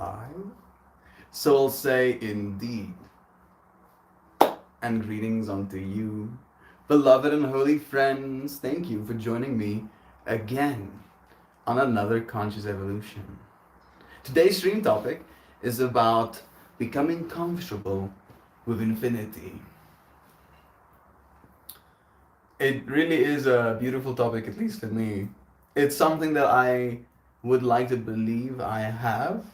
live? Souls say indeed, and greetings unto you, beloved and holy friends. Thank you for joining me again on another conscious evolution. Today's stream topic is about becoming comfortable with infinity. It really is a beautiful topic, at least to me. It's something that I would like to believe I have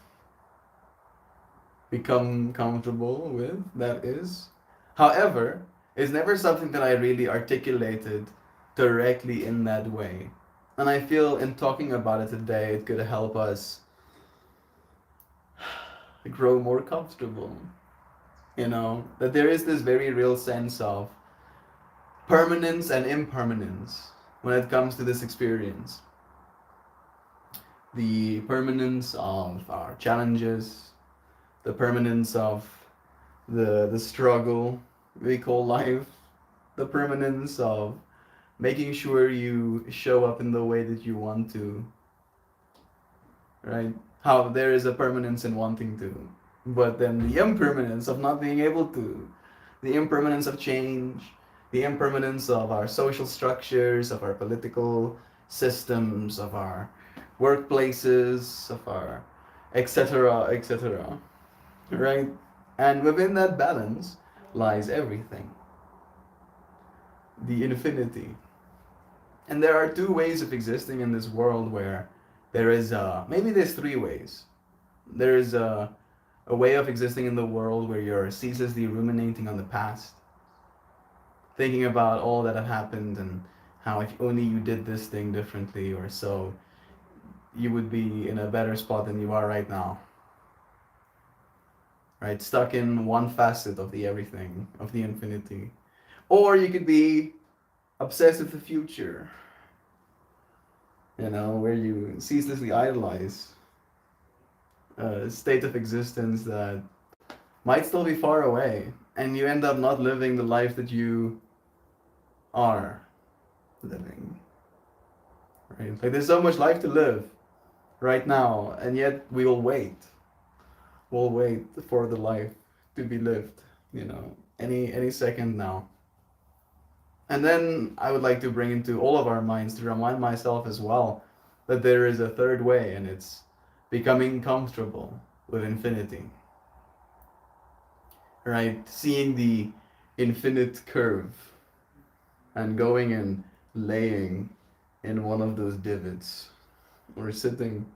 become comfortable with, that is. However, it's never something that I really articulated directly in that way. And I feel in talking about it today, it could help us grow more comfortable. That there is this very real sense of permanence and impermanence when it comes to this experience. The permanence of our challenges, the permanence of the struggle we call life, the permanence of making sure you show up in the way that you want to, right? How there is a permanence in wanting to, but then the impermanence of not being able to, the impermanence of change, the impermanence of our social structures, of our political systems, of our workplaces, of our etc., etc., right? And within that balance lies everything, the infinity. And there are two ways of existing in this world where there is maybe there's three ways. There is a way of existing in the world where you're ceaselessly ruminating on the past, thinking about all that had happened and how if only you did this thing differently or so, you would be in a better spot than you are right now. Right? Stuck in one facet of the everything, of the infinity. Or you could be obsessed with the future, where you ceaselessly idolize a state of existence that might still be far away, and you end up not living the life that you are living. Right? Like there's so much life to live right now, and yet we will wait. We'll wait for the life to be lived, any second now. And then I would like to bring into all of our minds to remind myself as well that there is a third way, and it's becoming comfortable with infinity. Right? Seeing the infinite curve and going and laying in one of those divots or sitting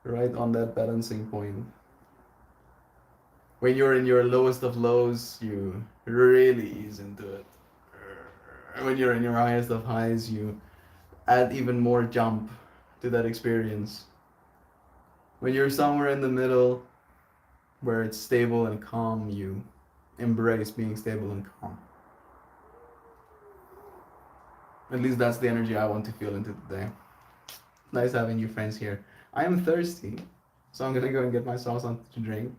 right on that balancing point. When you're in your lowest of lows, you really ease into it. When you're in your highest of highs, you add even more jump to that experience. When you're somewhere in the middle where it's stable and calm, you embrace being stable and calm. At least that's the energy I want to feel into today. Nice having you friends here. I am thirsty, so I'm gonna go and get myself something to drink.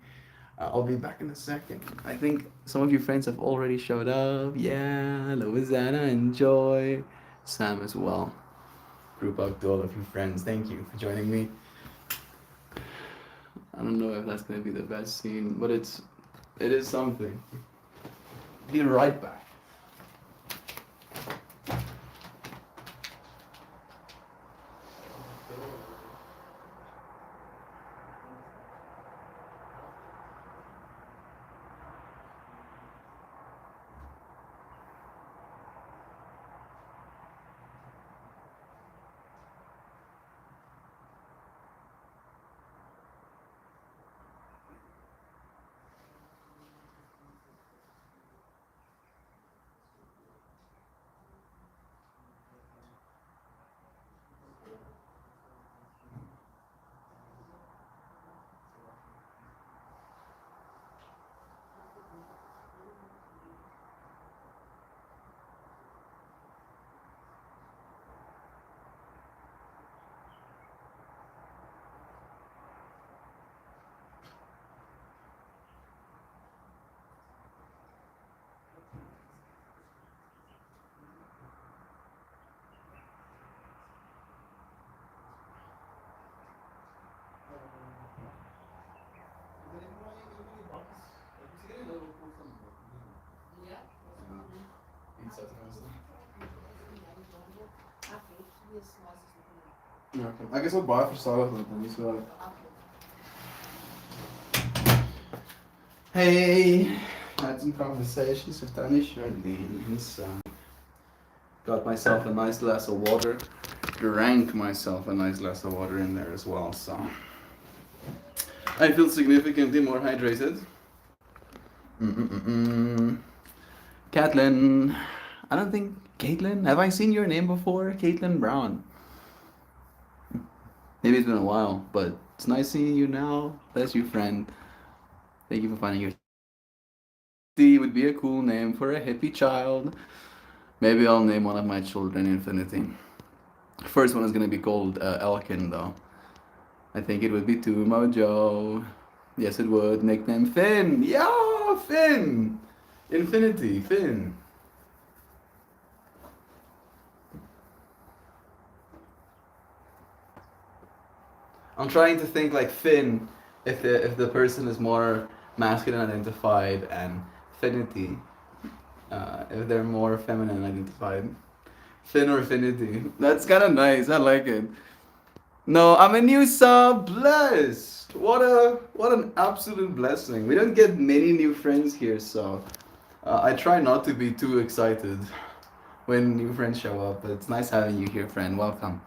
I'll be back in a second. I think some of you friends have already showed up. Yeah, hello, Zana and Joy. Sam as well. Group up to all of you friends. Thank you for joining me. I don't know if that's gonna be the best scene, but it is something. Be right back. Ja, ek is ook baie verstadig met hom, so. Hey, had some conversations with Danny Charlene, so got myself a nice glass of water, drank myself a nice glass of water in there as well, so I feel significantly more hydrated. Caitlin, I don't think, Caitlin, have I seen your name before? Caitlin Brown. Maybe it's been a while, but it's nice seeing you now. Bless you, friend. Thank you for finding your D would be a cool name for a hippie child. Maybe I'll name one of my children Infinity. First one is gonna be called Elkin, though. I think it would be too mojo. Yes, it would. Nickname Finn. Yeah, Finn. Infinity, Finn. I'm trying to think like Finn, if the person is more masculine identified, and Finity, if they're more feminine identified. Finn or Finity. That's kind of nice. I like it. No, I'm a new sub. Blessed. What an absolute blessing. We don't get many new friends here, so I try not to be too excited when new friends show up. But it's nice having you here, friend. Welcome.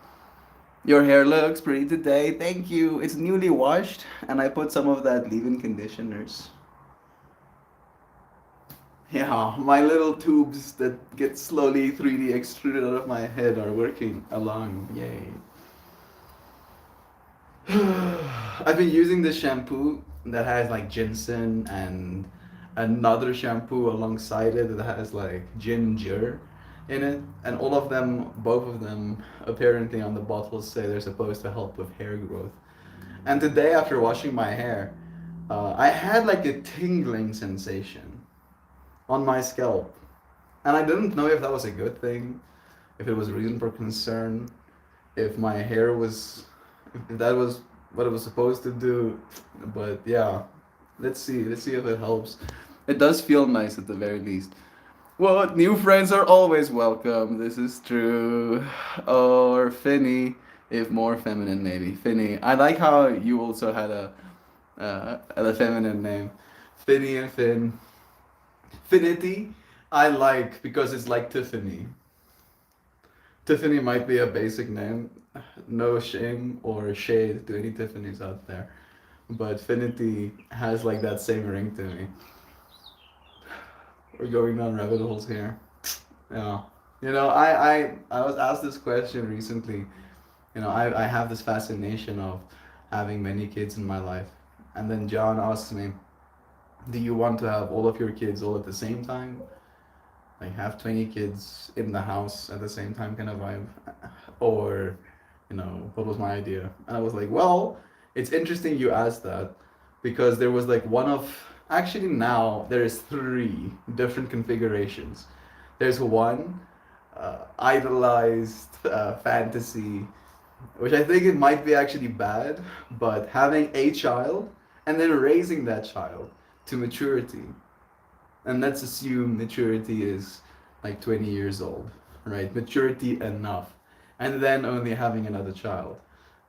Your hair looks pretty today. Thank you. It's newly washed, and I put some of that leave-in conditioners. Yeah, my little tubes that get slowly 3D extruded out of my head are working along. Yay. I've been using this shampoo that has like ginseng and another shampoo alongside it that has like ginger in it, and all of them, both of them, apparently on the bottles say they're supposed to help with hair growth. And today, after washing my hair, I had like a tingling sensation on my scalp, and I didn't know if that was a good thing, if it was a reason for concern, if my hair was, if that was what it was supposed to do. But yeah, let's see if it helps. It does feel nice at the very least. What? New friends are always welcome. This is true. Or Finny, if more feminine, maybe. Finny. I like how you also had a feminine name. Finny and Finn. Finity, I like because it's like Tiffany. Tiffany might be a basic name. No shame or shade to any Tiffany's out there. But Finity has like that same ring to me. We're going down rabbit holes here. Yeah. You know, I was asked this question recently. You know, I have this fascination of having many kids in my life. And then John asked me, do you want to have all of your kids all at the same time? Like have 20 kids in the house at the same time kind of vibe? Or, you know, what was my idea? And I was like, well, it's interesting you asked that because there was like one of, actually now there's 3 different configurations. There's one idolized fantasy, which I think it might be actually bad, but having a child and then raising that child to maturity. And let's assume maturity is like 20 years old, right? Maturity enough. And then only having another child.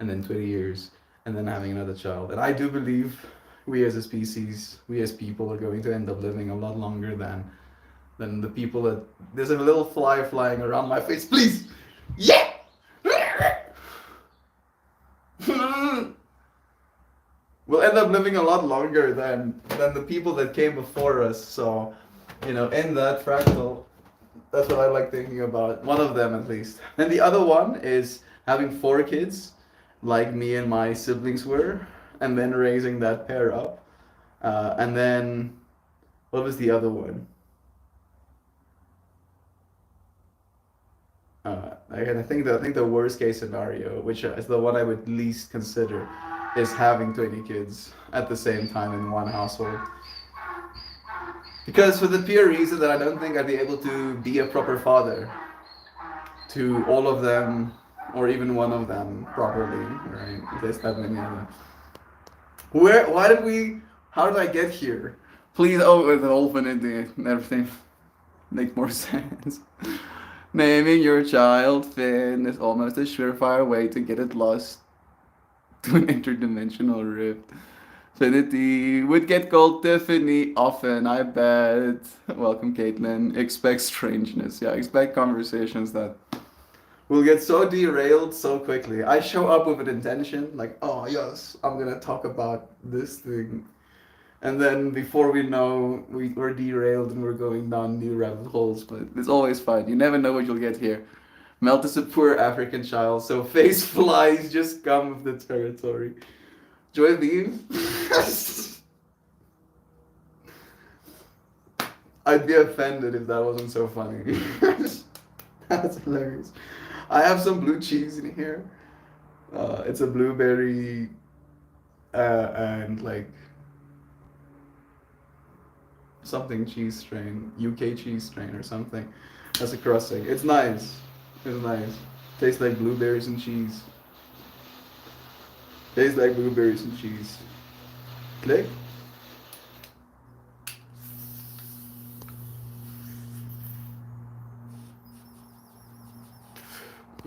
And then 20 years, and then having another child. And I do believe we as a species, we as people are going to end up living a lot longer than the people that... There's a little fly flying around my face. Please! Yeah! We'll end up living a lot longer than the people that came before us. So, you know, in that fractal, that's what I like thinking about. One of them, at least. And the other one is having 4 kids, like me and my siblings were, and then raising that pair up. And then, what was the other one? I think the worst case scenario, which is the one I would least consider, is having 20 kids at the same time in one household. Because for the pure reason that I don't think I'd be able to be a proper father to all of them, or even one of them properly, right? There's that many of them. How did I get here? Please, oh, with the whole infinity and everything. Make more sense. Naming your child Finn is almost a surefire way to get it lost to an interdimensional rift. Finity would get called Tiffany often, I bet. Welcome, Caitlin. Expect strangeness. Yeah, expect conversations that will get so derailed so quickly. I show up with an intention, like, oh, yes, I'm gonna talk about this thing. And then before we know, we're derailed and we're going down new rabbit holes, but it's always fun. You never know what you'll get here. Melt is a poor African child, so face flies just come with the territory. Joy Beam? I'd be offended if that wasn't so funny. That's hilarious. I have some blue cheese in here. It's a blueberry and like something cheese strain, UK cheese strain or something. That's a crossing. It's nice. It's nice. Tastes like blueberries and cheese. Tastes like blueberries and cheese. Click.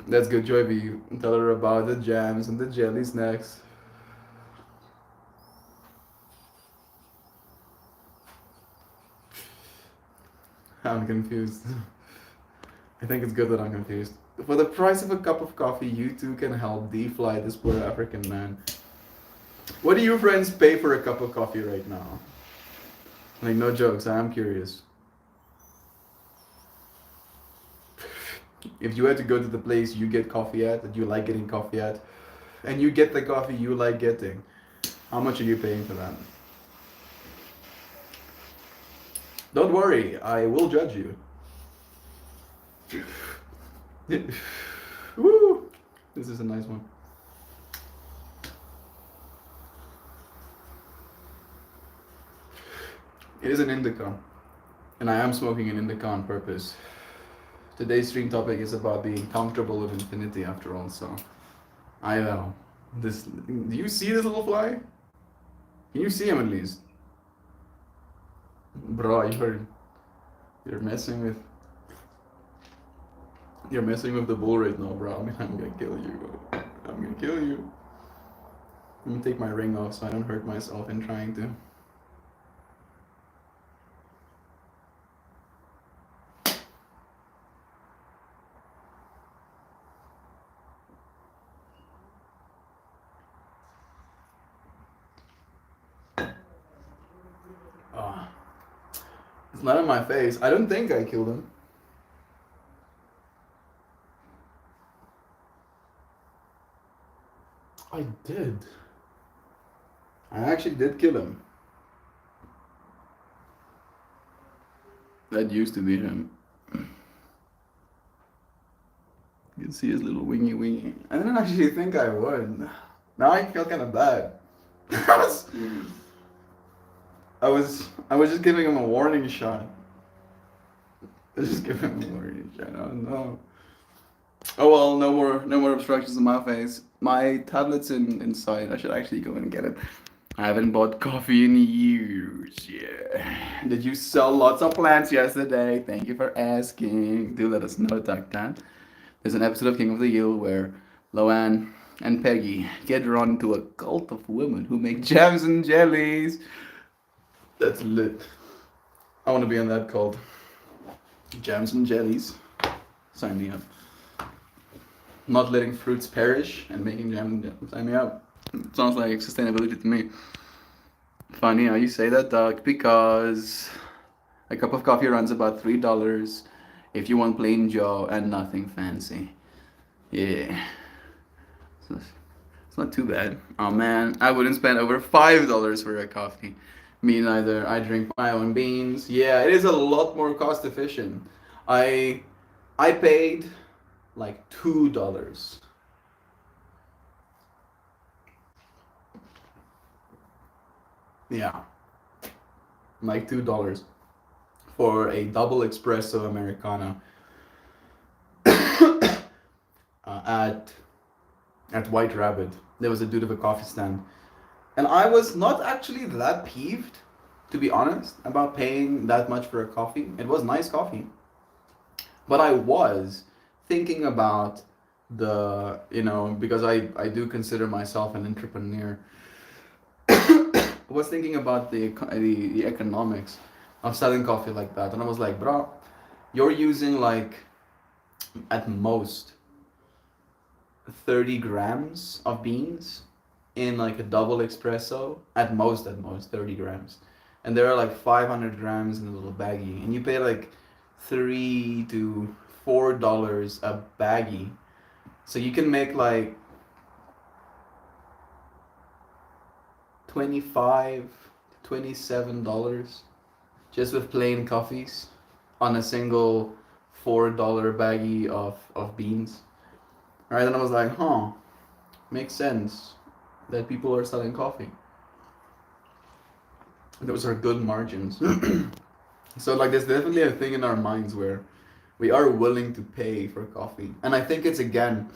That's good, Joy V. Tell her about the jams and the jellies next. I'm confused. I think it's good that I'm confused. For the price of a cup of coffee, you too can help defly this poor African man. What do you friends pay for a cup of coffee right now? Like, no jokes, I am curious. If you had to go to the place you get coffee at, that you like getting coffee at, and you get the coffee you like getting, how much are you paying for that? Don't worry, I will judge you. Woo! This is a nice one. It is an indica, and I am smoking an indica on purpose. Today's stream topic is about being comfortable with infinity after all, so I know. This, do you see this little fly? Can you see him at least? Bro, you're messing with the bull right now, bro. I mean, I'm gonna kill you. I'm gonna kill you. Let me take my ring off so I don't hurt myself in trying to. Oh, it's not on my face. I don't think I killed him. I did. I actually did kill him. That used to be him. You can see his little wingy wingy. I didn't actually think I would. Now I feel kind of bad. I was just giving him a warning shot. I was just giving him a warning shot. Oh no. Oh well, no more obstructions in my face. My tablet's inside. I should actually go in and get it. I haven't bought coffee in years. Yeah. Did you sell lots of plants yesterday? Thank you for asking. Do let us know, Taktan. There's an episode of King of the Hill where Loanne and Peggy get drawn into a cult of women who make jams and jellies. That's lit. I want to be in that cult. Jams and jellies. Sign me up. Not letting fruits perish and making jam and jellies. Sign me up. It sounds like sustainability to me. Funny how you say that, Doug, because a cup of coffee runs about $3 if you want plain Joe and nothing fancy. Yeah. It's not too bad. Oh man, I wouldn't spend over $5 for a coffee. Me neither. I drink my own beans. Yeah, it is a lot more cost efficient. I paid like $2. Yeah, like $2 for a double espresso Americano at White Rabbit. There was a dude of a coffee stand, and I was not actually that peeved to be honest, about paying that much for a coffee. It was nice coffee, but I was thinking about because I do consider myself an entrepreneur. I was thinking about the economics of selling coffee like that, and I was like, bro, you're using like at most 30 grams of beans in like a double espresso, at most 30 grams, and there are like 500 grams in a little baggie, and you pay like $3 to $4 a baggie, so you can make like 25 $27 just with plain coffees on a single $4 baggie of beans. Right, and I was like, huh, makes sense that people are selling coffee. Those are good margins. So like there's definitely a thing in our minds where we are willing to pay for coffee. And I think it's again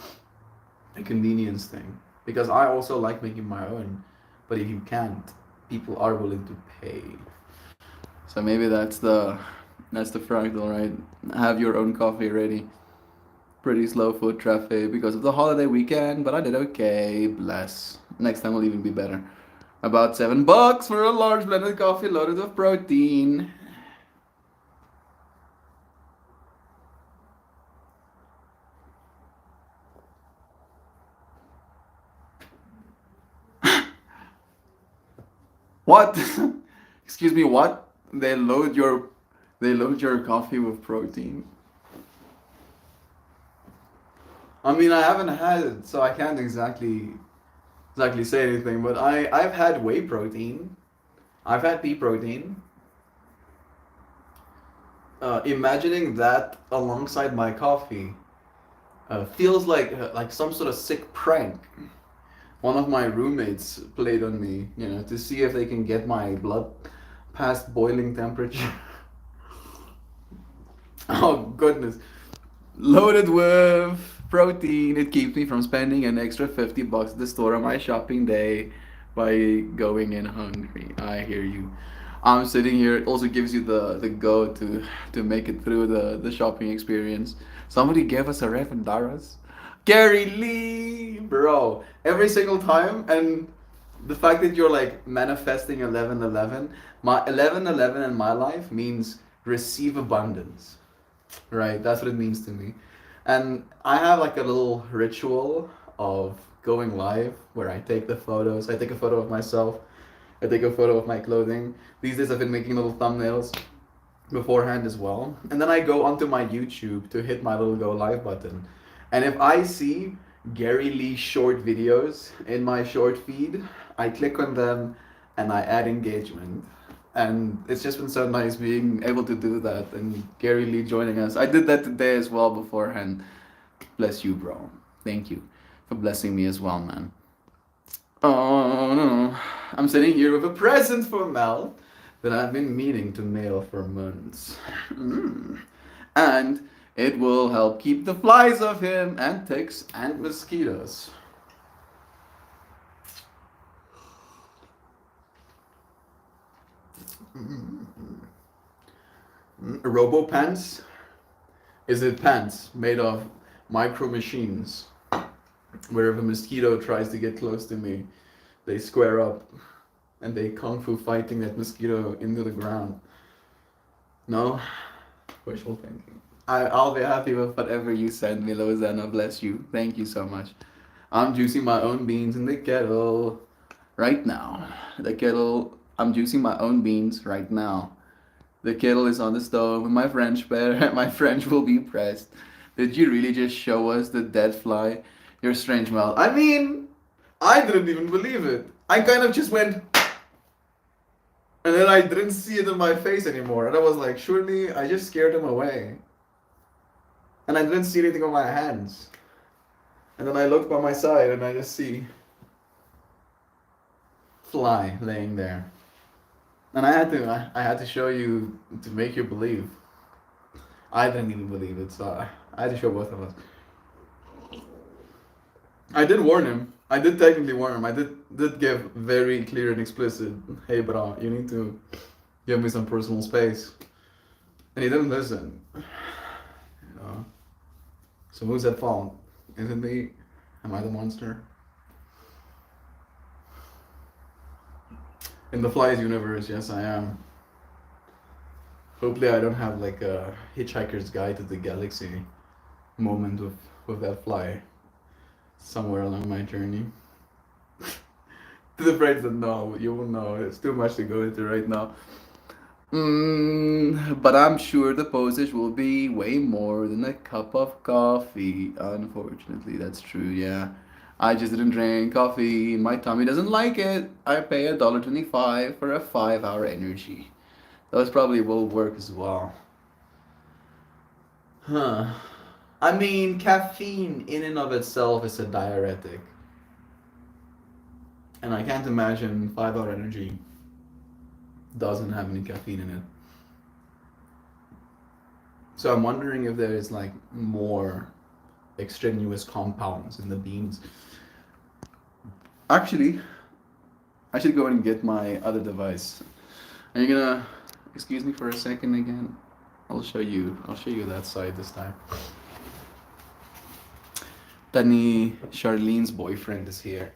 a convenience thing. Because I also like making my own. But if you can't, people are willing to pay. So maybe that's the fractal, right? Have your own coffee ready. Pretty slow foot traffic because of the holiday weekend, but I did okay. Bless. Next time will even be better. About $7 for a large blended coffee loaded with protein. What? Excuse me, what? They load your coffee with protein. I mean, I haven't had it, so I can't exactly say anything, but I've had whey protein. I've had pea protein. Imagining that alongside my coffee feels like some sort of sick prank. One of my roommates played on me, to see if they can get my blood past boiling temperature. Oh goodness. Loaded with protein. It keeps me from spending an extra $50 at the store on my shopping day by going in hungry. I hear you. I'm sitting here. It also gives you the go to make it through the shopping experience. Somebody gave us a ref in Dara's. Gary Lee, bro. Every single time, and the fact that you're like manifesting 1111, my 1111 in my life means receive abundance, right? That's what it means to me. And I have like a little ritual of going live where I take the photos. I take a photo of myself. I take a photo of my clothing. These days I've been making little thumbnails beforehand as well. And then I go onto my YouTube to hit my little go live button. And if I see Gary Lee short videos in my short feed, I click on them and I add engagement. And it's just been so nice being able to do that and Gary Lee joining us. I did that today as well beforehand. Bless you, bro. Thank you for blessing me as well, man. Oh no. I'm sitting here with a present for Mel that I've been meaning to mail for months. And it will help keep the flies off him and ticks and mosquitoes. RoboPants is it pants made of micro machines where if a mosquito tries to get close to me, they square up and they kung fu fighting that mosquito into the ground. No? Wishful thinking. I'll be happy with whatever you send me, Lozana. Bless you. Thank you so much. I'm juicing my own beans in the kettle right now. I'm juicing my own beans right now. The kettle is on the stove and my French my French will be pressed. Did you really just show us the dead fly? You're strange, Mel. I mean, I didn't even believe it. I kind of just went, and then I didn't see it in my face anymore. And I was like, surely I just scared him away. And I didn't see anything on my hands. And then I looked by my side and I just see fly laying there. And I had to show you to make you believe. I didn't even believe it, so I had to show both of us. I did warn him. I did technically warn him. I did give very clear and explicit, hey bro, you need to Give me some personal space. And he didn't listen. You know. So who's at fault? Is it me? Am I the monster? In the Flies universe, yes I am. Hopefully I don't have like a Hitchhiker's Guide to the Galaxy moment with that fly somewhere along my journey. To the friends that know, you will know. It's too much to go into right now. But I'm sure the postage will be way more than a cup of coffee. Unfortunately, that's true, yeah. I just didn't drink coffee. My tummy doesn't like it. I pay $1.25 for a 5-hour energy. Those probably will work as well. Huh. I mean, caffeine in and of itself is a diuretic. And I can't imagine 5-hour energy doesn't have any caffeine in it. So I'm wondering if there's like more extraneous compounds in the beans. Actually, I should go and get my other device. Are you gonna excuse me for a second again? I'll show you that side this time. Tani Charlene's boyfriend is here.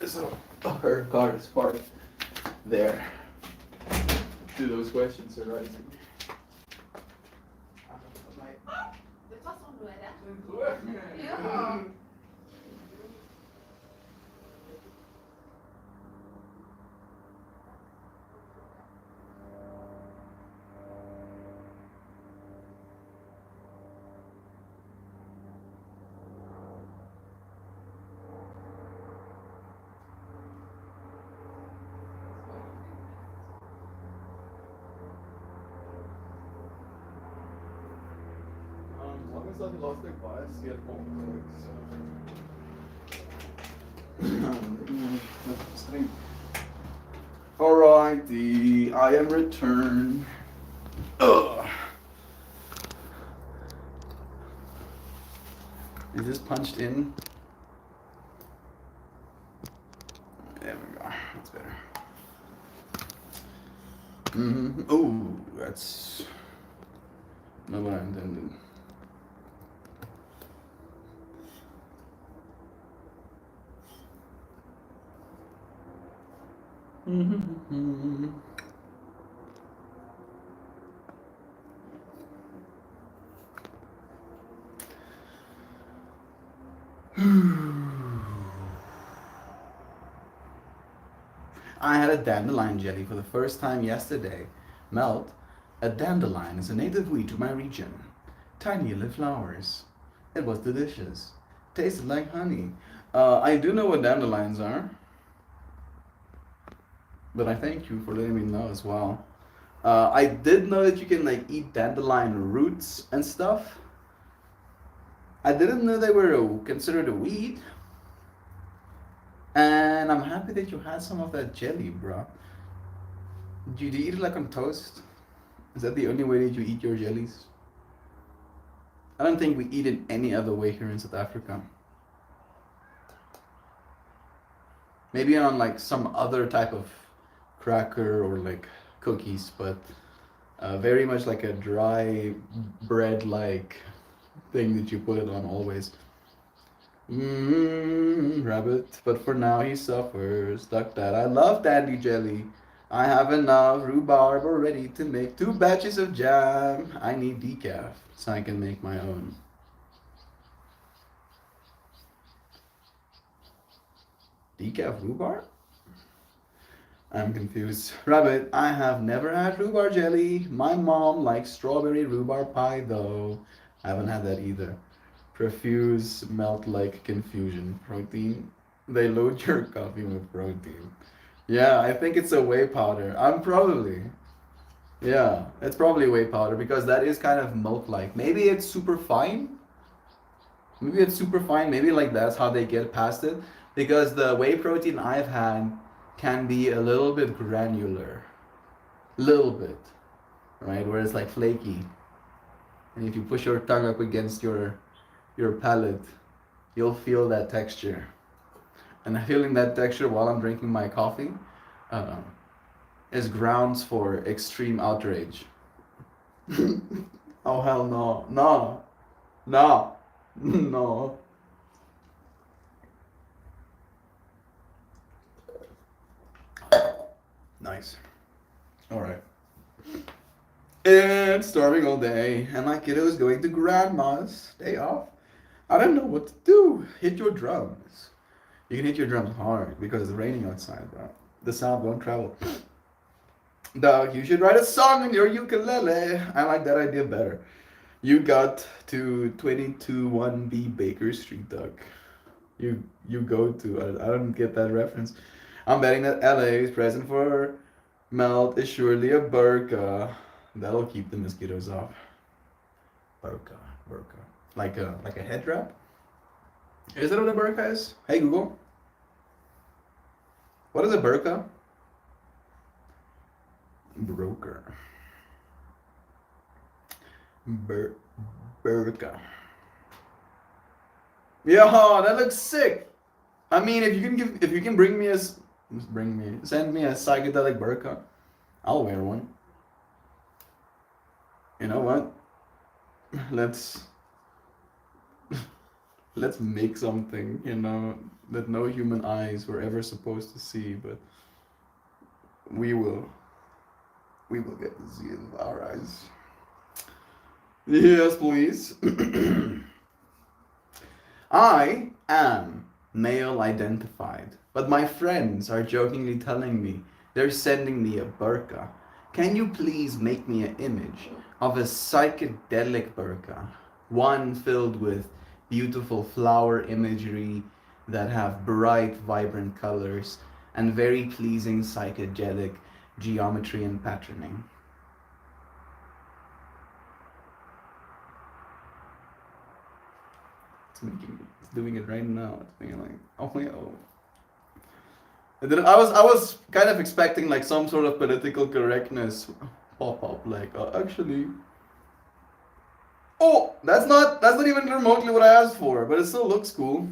So her car is parked there. Do those questions arising? De façon doida. Ja. As long as I lost their bias, get home quick, so. Alrighty, I am returned. Ugh. Is this punched in? There we go. That's better. Oh, that's not what I intended. I had a dandelion jelly for the first time yesterday. Melt, a dandelion is a native weed to my region. Tiny yellow flowers. It was delicious. Tasted like honey. I do know what dandelions are, but I thank you for letting me know as well. I did know that you can like eat dandelion roots and stuff. I didn't know they were considered a weed. And I'm happy that you had some of that jelly, bro. Do you eat it like on toast? Is that the only way that you eat your jellies? I don't think we eat it any other way here in South Africa. Maybe on like some other type of cracker or like cookies, but very much like a dry bread like thing that you put it on always. Rabbit, but for now he suffers. Duck that. I love dandy jelly. I have enough rhubarb already to make 2 batches of jam. I need decaf so I can make my own. Decaf rhubarb? I'm confused. Rabbit, I have never had rhubarb jelly. My mom likes strawberry rhubarb pie though. I haven't had that either. Profuse melt like confusion. Protein. They load your coffee with protein. Yeah, I think it's a whey powder. I'm probably. Yeah, it's probably whey powder because that is kind of milk like. Maybe it's super fine. Maybe it's super fine. Maybe like that's how they get past it. Because the whey protein I've had can be a little bit granular. Little bit. Right? Where it's like flaky. And if you push your tongue up against your palate, you'll feel that texture. And feeling that texture while I'm drinking my coffee, is grounds for extreme outrage. Oh hell no. No. No. No. Nice. Alright. It's storming all day, and my kiddo is going to grandma's day off. I don't know what to do. Hit your drums. You can hit your drums hard because it's raining outside, bro. The sound won't travel. Doug, you should write a song on your ukulele. I like that idea better. You got to 221B Baker Street, Doug. You go to. I don't get that reference. I'm betting that LA's present for Melt is surely a burqa. That'll keep the mosquitoes off. Burqa, burqa. Like a head wrap? Is that what a burqa is? Hey Google. What is a burqa? Broker. Burqa. Yo, that looks sick. I mean, if you can send me a psychedelic burqa, I'll wear one. You know what? Let's make something, you know, that no human eyes were ever supposed to see, but we will get to see it with our eyes. Yes, please. I am male identified, but my friends are jokingly telling me they're sending me a burqa. Can you please make me an image of a psychedelic burqa? One filled with beautiful flower imagery that have bright, vibrant colors and very pleasing psychedelic geometry and patterning. It's doing it right now. It's being like, oh my god. And then I was kind of expecting like some sort of political correctness pop up, like actually. Oh, that's not even remotely what I asked for, but it still looks cool.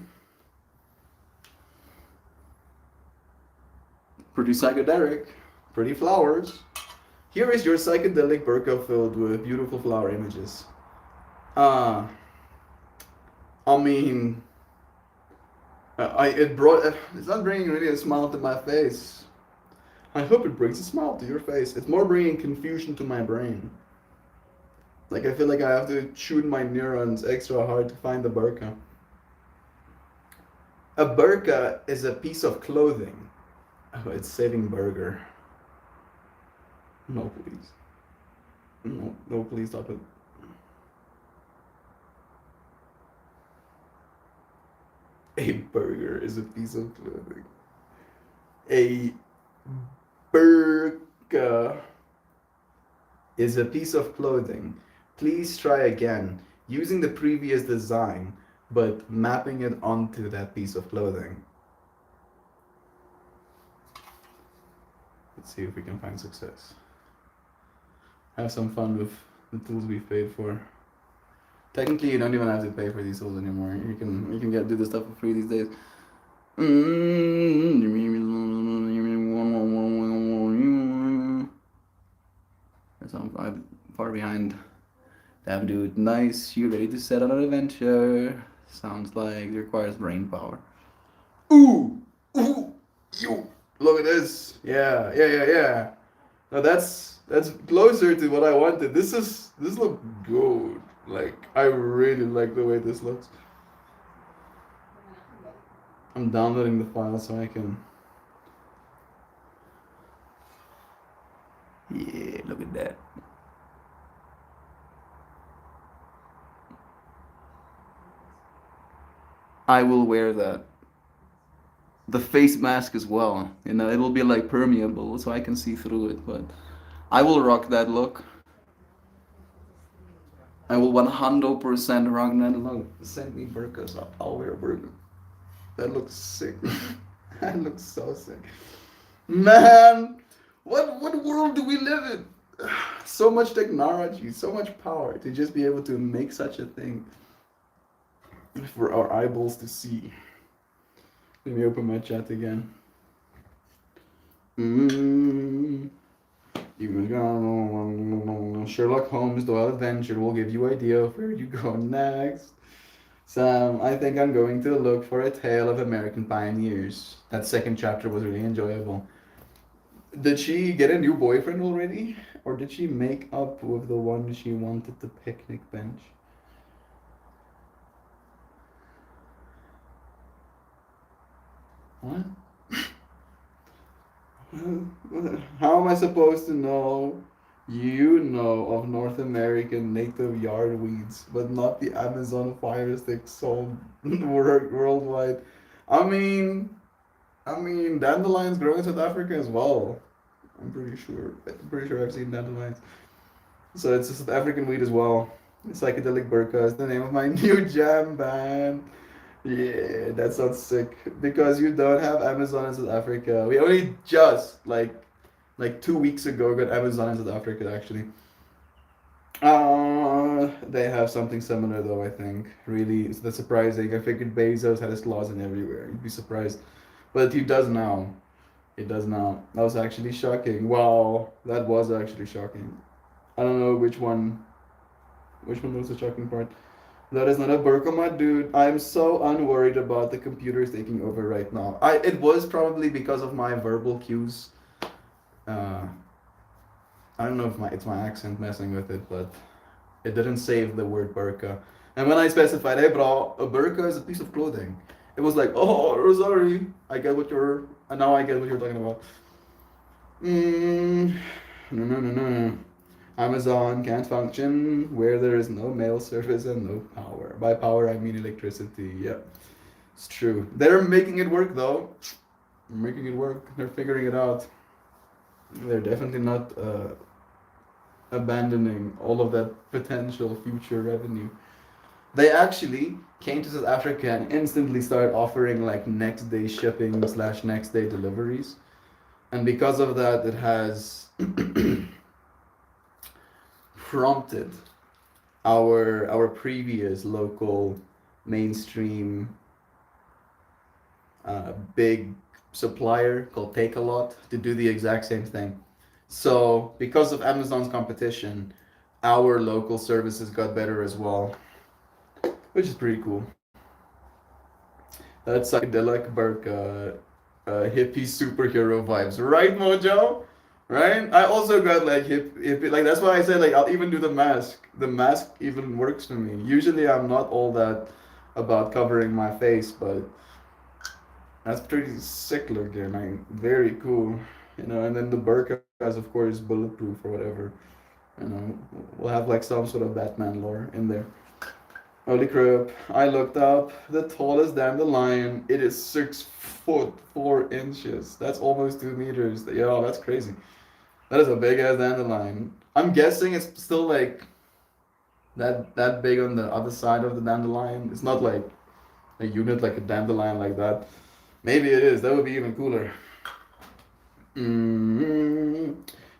Pretty psychedelic, pretty flowers. Here is your psychedelic burqa filled with beautiful flower images. I mean, it's not bringing really a smile to my face. I hope it brings a smile to your face. It's more bringing confusion to my brain. Like I feel like I have to shoot my neurons extra hard to find the burqa. A burqa is a piece of clothing. Oh, it's saving burger. No, please. No, please stop it. A burger is a piece of clothing. A burqa is a piece of clothing. Please try again, using the previous design, but mapping it onto that piece of clothing. Let's see if we can find success. Have some fun with the tools we paid for. Technically, you don't even have to pay for these tools anymore. You can do this stuff for free these days. I'm far behind. Damn dude, nice. You ready to set on an adventure? Sounds like it requires brain power. Ooh, yo, look at this. Yeah. Now that's closer to what I wanted. This looks good. Like I really like the way this looks. I'm downloading the file so I can. Yeah, look at that. I will wear that. The face mask as well. You know, it will be like permeable so I can see through it, but I will rock that look. I will 100% rock that look. Send me burqas. I'll wear a burqa. That looks sick. That looks so sick. Man, what world do we live in? So much technology, so much power to just be able to make such a thing for our eyeballs to see. Let me open my chat again. Sherlock Holmes, the Wild Adventure will give you idea of where you go next. Sam, I think I'm going to look for A Tale of American Pioneers. That second chapter was really enjoyable. Did she get a new boyfriend already? Or did she make up with the one she wanted the picnic bench? What? How am I supposed to know you know of North American native yard weeds, but not the Amazon fire stick sold worldwide? I mean, dandelions grow in South Africa as well. I'm pretty sure. I'm pretty sure I've seen dandelions. So it's a South African weed as well. Psychedelic Burka is the name of my new jam band. Yeah, that sounds sick. Because you don't have Amazon in South Africa. We only just like 2 weeks ago got Amazon in South Africa actually. They have something similar though, I think. Really, so that's surprising. I figured Bezos had his claws in everywhere. You'd be surprised. But he does now. He does now. That was actually shocking. Wow, that was actually shocking. I don't know which one was the shocking part. That is not a Berkoma, dude. I'm so unworried about the computers taking over right now. It was probably because of my verbal cues. Uh, I don't know if it's my accent messing with it, but it didn't save the word burqa. And when I specified, hey bro, a burqa is a piece of clothing. It was like, oh, sorry. Now I get what you're talking about. No. Amazon can't function where there is no mail service and no power. By power, I mean electricity. Yep, it's true. They're making it work though. Making it work. They're figuring it out. They're definitely not abandoning all of that potential future revenue. They actually came to South Africa and instantly started offering like next day shipping slash next day deliveries. And because of that, it has prompted our previous local mainstream big supplier called Take a Lot to do the exact same thing. So because of Amazon's competition, our local services got better as well, which is pretty cool. That's psychedelic burka, hippie superhero vibes, right, Mojo? Right? I also got like hippie, like that's why I said like I'll even do the mask. The mask even works for me. Usually I'm not all that about covering my face, but that's pretty sick looking. Like very cool, you know. And then the burqa is of course bulletproof or whatever. You know, we'll have like some sort of Batman lore in there. Holy crap! I looked up the tallest dandelion. It is 6 foot 4 inches. That's almost 2 meters. Yo, that's crazy. That is a big ass dandelion. I'm guessing it's still like that big on the other side of the dandelion. It's not like a unit like a dandelion like that. Maybe it is. That would be even cooler. mm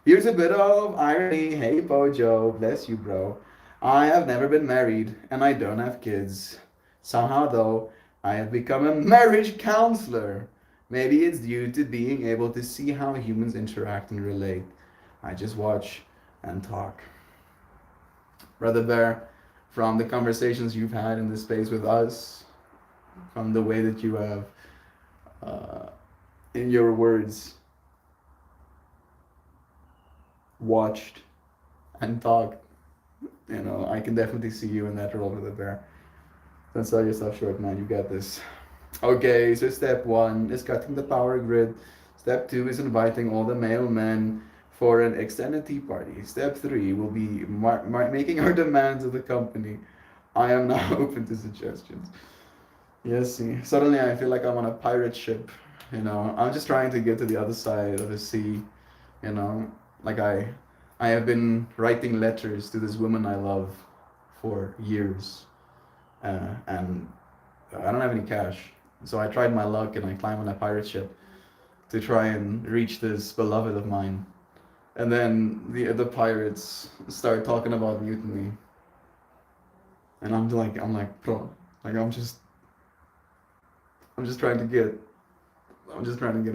Here's a bit of irony. Hey, Bojo. Bless you, bro. I have never been married and I don't have kids. Somehow, though, I have become a marriage counselor. Maybe it's due to being able to see how humans interact and relate. I just watch and talk. Brother Bear, from the conversations you've had in this space with us, from the way that you have, uh, in your words, watched and talked, I can definitely see you in that role, Brother Bear. Don't sell yourself short, man. You got this. Okay, so step one is cutting the power grid. Step two is inviting all the mailmen for an extended tea party. Step three will be making our demands of the company. I am now open to suggestions. Yes, see. Suddenly I feel like I'm on a pirate ship. I'm just trying to get to the other side of the sea. You know, like I have been writing letters to this woman I love for years, and I don't have any cash. So I tried my luck and I climbed on a pirate ship to try and reach this beloved of mine. And then the pirates start talking about mutiny. And bro, like I'm just trying to get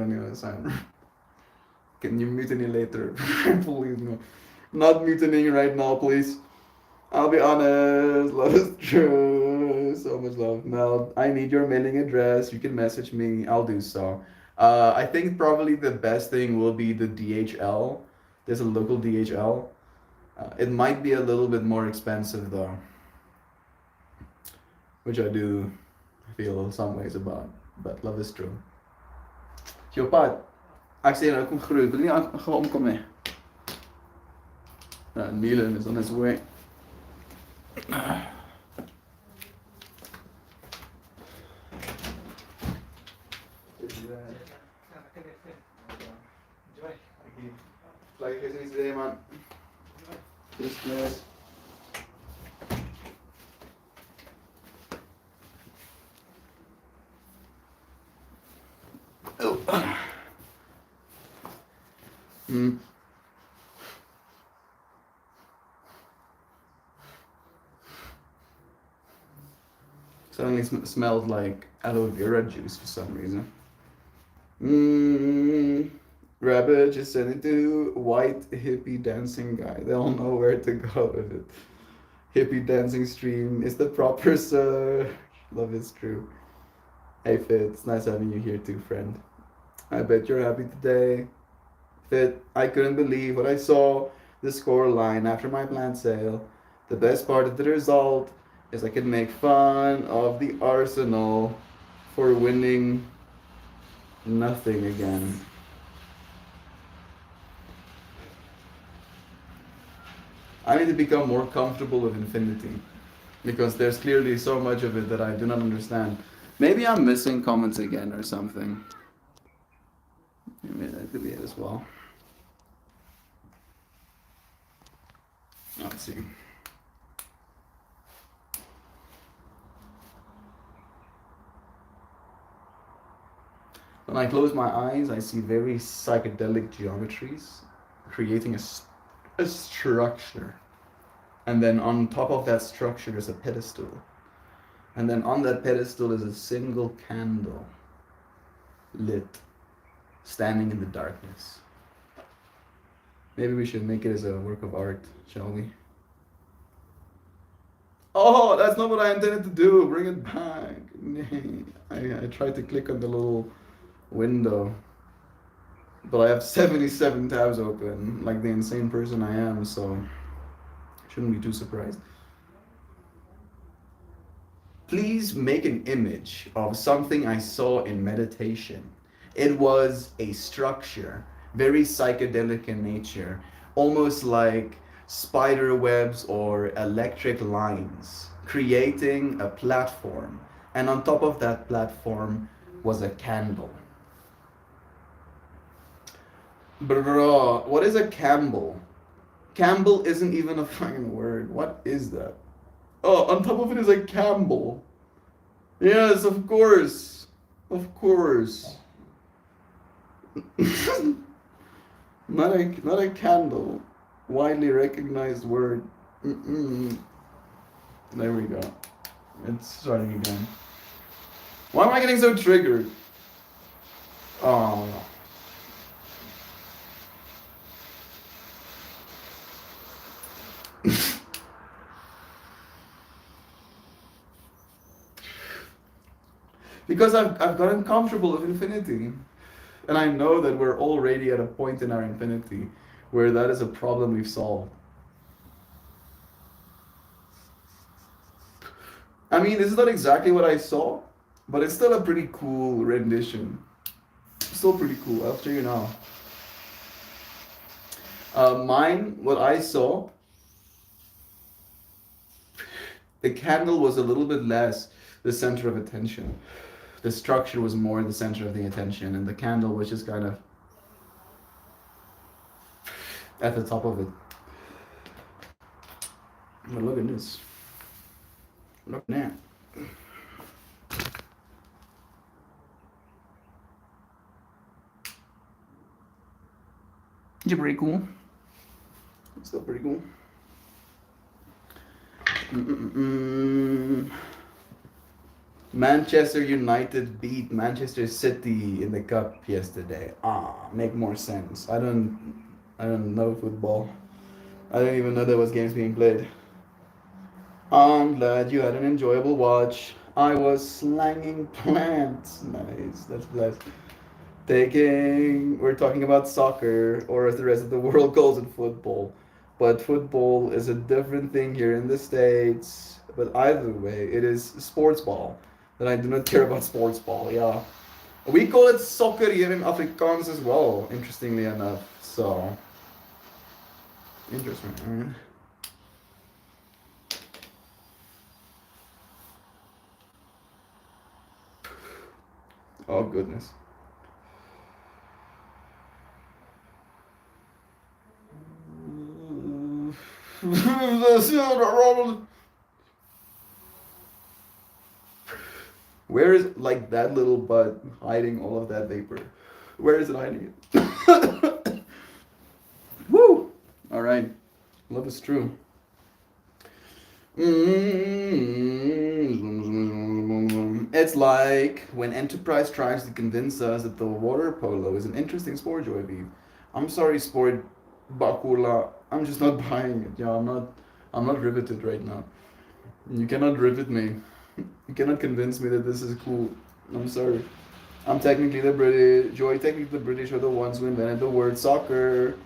on the other side. Can you mutiny later? Please, no. Not mutinying right now, please. I'll be honest. Love is true. So much love. Mel, I need your mailing address. You can message me. I'll do so. I think probably the best thing will be the DHL. There's a local DHL. It might be a little bit more expensive though, which I do feel some ways about. But love is true. Jou pad. Ek sê nou kom groet. Wil nie gaan omkom nie. Milan is on his way. Like is today, man. Yes. Oh. Suddenly smelled like aloe vera juice for some reason. Rabbit just sent it to white hippie dancing guy. They'll know where to go with it. Hippie dancing stream is the proper sir. Love is true. Hey Fit, it's nice having you here too, friend. I bet you're happy today. Fit, I couldn't believe what I saw. The score line after my planned sale. The best part of the result is I could make fun of the Arsenal for winning nothing again. I need to become more comfortable with infinity because there's clearly so much of it that I do not understand. Maybe I'm missing comments again or something. Maybe that could be it as well. Let's see. When I close my eyes, I see very psychedelic geometries creating a structure. And then on top of that structure, there's a pedestal. And then on that pedestal is a single candle, lit, standing in the darkness. Maybe we should make it as a work of art, shall we? Oh, that's not what I intended to do. Bring it back. I tried to click on the little window, but I have 77 tabs open, like the insane person I am, so shouldn't be too surprised. Please make an image of something I saw in meditation. It was a structure, very psychedelic in nature, almost like spider webs or electric lines, creating a platform. And on top of that platform was a candle. Bro, what is a Campbell? Campbell isn't even a fucking word. What is that? Oh, on top of it is a Campbell. Yes, of course. Of course. Not a candle. Widely recognized word. There we go. It's starting again. Why am I getting so triggered? Oh. Because I've gotten comfortable with infinity. And I know that we're already at a point in our infinity where that is a problem we've solved. I mean, this is not exactly what I saw, but it's still a pretty cool rendition. Still pretty cool, I'll show you now. Mine, what I saw, the candle was a little bit less the center of attention. The structure was more the center of the attention, and the candle was just kind of at the top of it. But look at this. Look at that. It's pretty cool. It's still pretty cool. Manchester United beat Manchester City in the cup yesterday. Make more sense. I don't know football. I didn't even know there was games being played. I'm glad you had an enjoyable watch. I was slanging plants. Nice, that's blessed. We're talking about soccer, or as the rest of the world calls it, football. But football is a different thing here in the States. But either way, it is sports ball. And I do not care about sports ball, yeah. We call it soccer here in Afrikaans as well, interestingly enough. So, interesting. Right? Oh, goodness. Where is like that little butt hiding all of that vapor? Where is it hiding it? Woo! All right, love is true. It's like when Enterprise tries to convince us that the water polo is an interesting sport, Joy. I'm sorry, sport Bakula. I'm just not buying it. Yeah, I'm not riveted right now. You cannot rivet me. You cannot convince me that this is cool. I'm sorry. I'm technically the British. Joy, technically the British are the ones who invented the word soccer.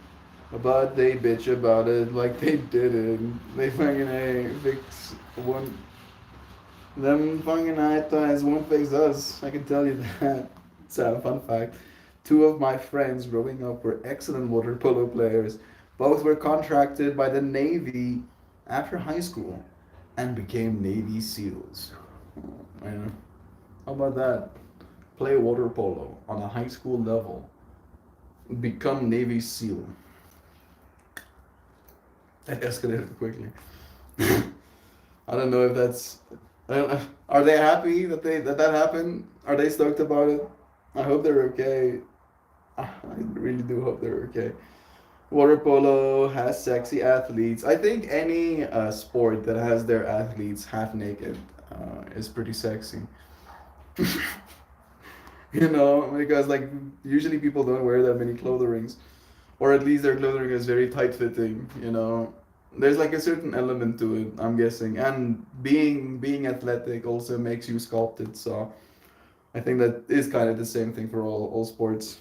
But they bitch about it like they didn't. They fucking fix one. Them fucking ties won't fix us. I can tell you that. It's a fun fact. Two of my friends growing up were excellent water polo players. Both were contracted by the Navy after high school and became Navy SEALs. Man, how about that? Play water polo on a high school level. Become Navy SEAL. That escalated quickly. I don't know if that's. I don't know. Are they happy that happened? Are they stoked about it? I hope they're okay. I really do hope they're okay. Water polo has sexy athletes. I think any sport that has their athletes half naked is pretty sexy. Because like usually people don't wear that many clotherings, or at least their clothing is very tight fitting. There's like a certain element to it, I'm guessing, and being athletic also makes you sculpted. So I think that is kind of the same thing for all sports.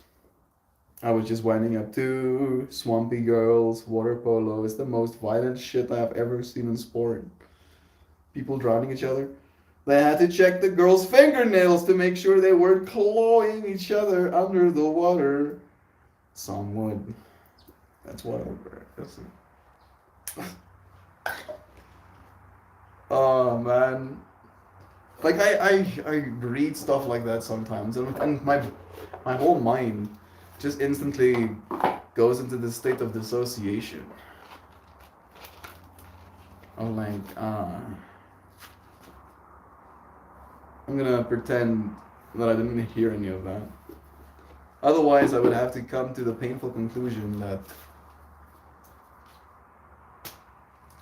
I was just winding up to Swampy Girls. Water polo is the most violent shit I have ever seen in sport. People drowning each other. They had to check the girls' fingernails to make sure they weren't clawing each other under the water. Some would. That's wild. That's Oh man, like I read stuff like that sometimes, and my whole mind just instantly goes into the state of dissociation. I'm like, I'm gonna pretend that I didn't hear any of that. Otherwise, I would have to come to the painful conclusion that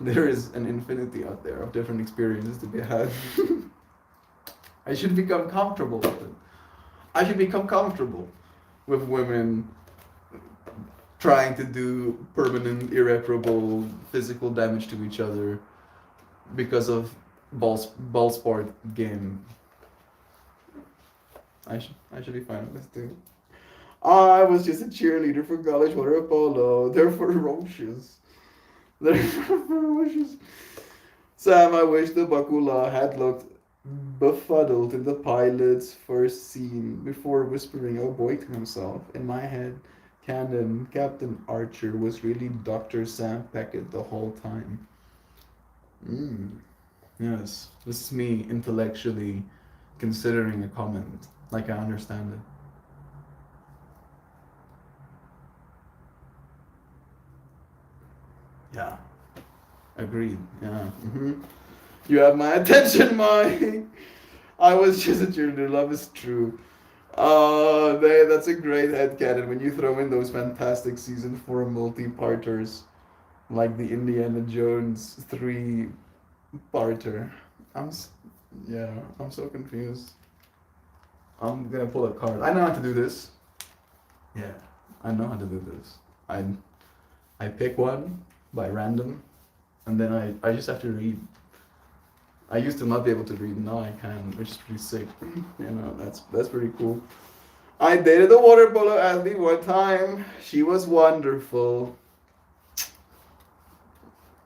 there is an infinity out there of different experiences to be had. I should become comfortable with it. I should become comfortable with women trying to do permanent, irreparable physical damage to each other because of ball sport game. I should be fine with this too. I was just a cheerleader for college water polo. They're ferocious. They're ferocious. Sam, I wish the Bakula had looked befuddled in the pilot's first scene before whispering oh boy to himself. In my head, canon, Captain Archer was really Dr. Sam Peckett the whole time. Yes, this is me intellectually considering a comment, like I understand it. Yeah, agreed. Yeah. You have my attention, Mike. I was just a cheerleader. Love is true. That's a great headcanon when you throw in those fantastic season 4 multi-parters like the Indiana Jones 3-parter. I'm Yeah, I'm so confused. I'm gonna pull a card. I know how to do this. Yeah, I know how to do this. I pick one by random, and then I just have to read. I used to not be able to read, now I can, which is pretty sick. You know, that's pretty cool. I dated a water polo athlete one time. She was wonderful.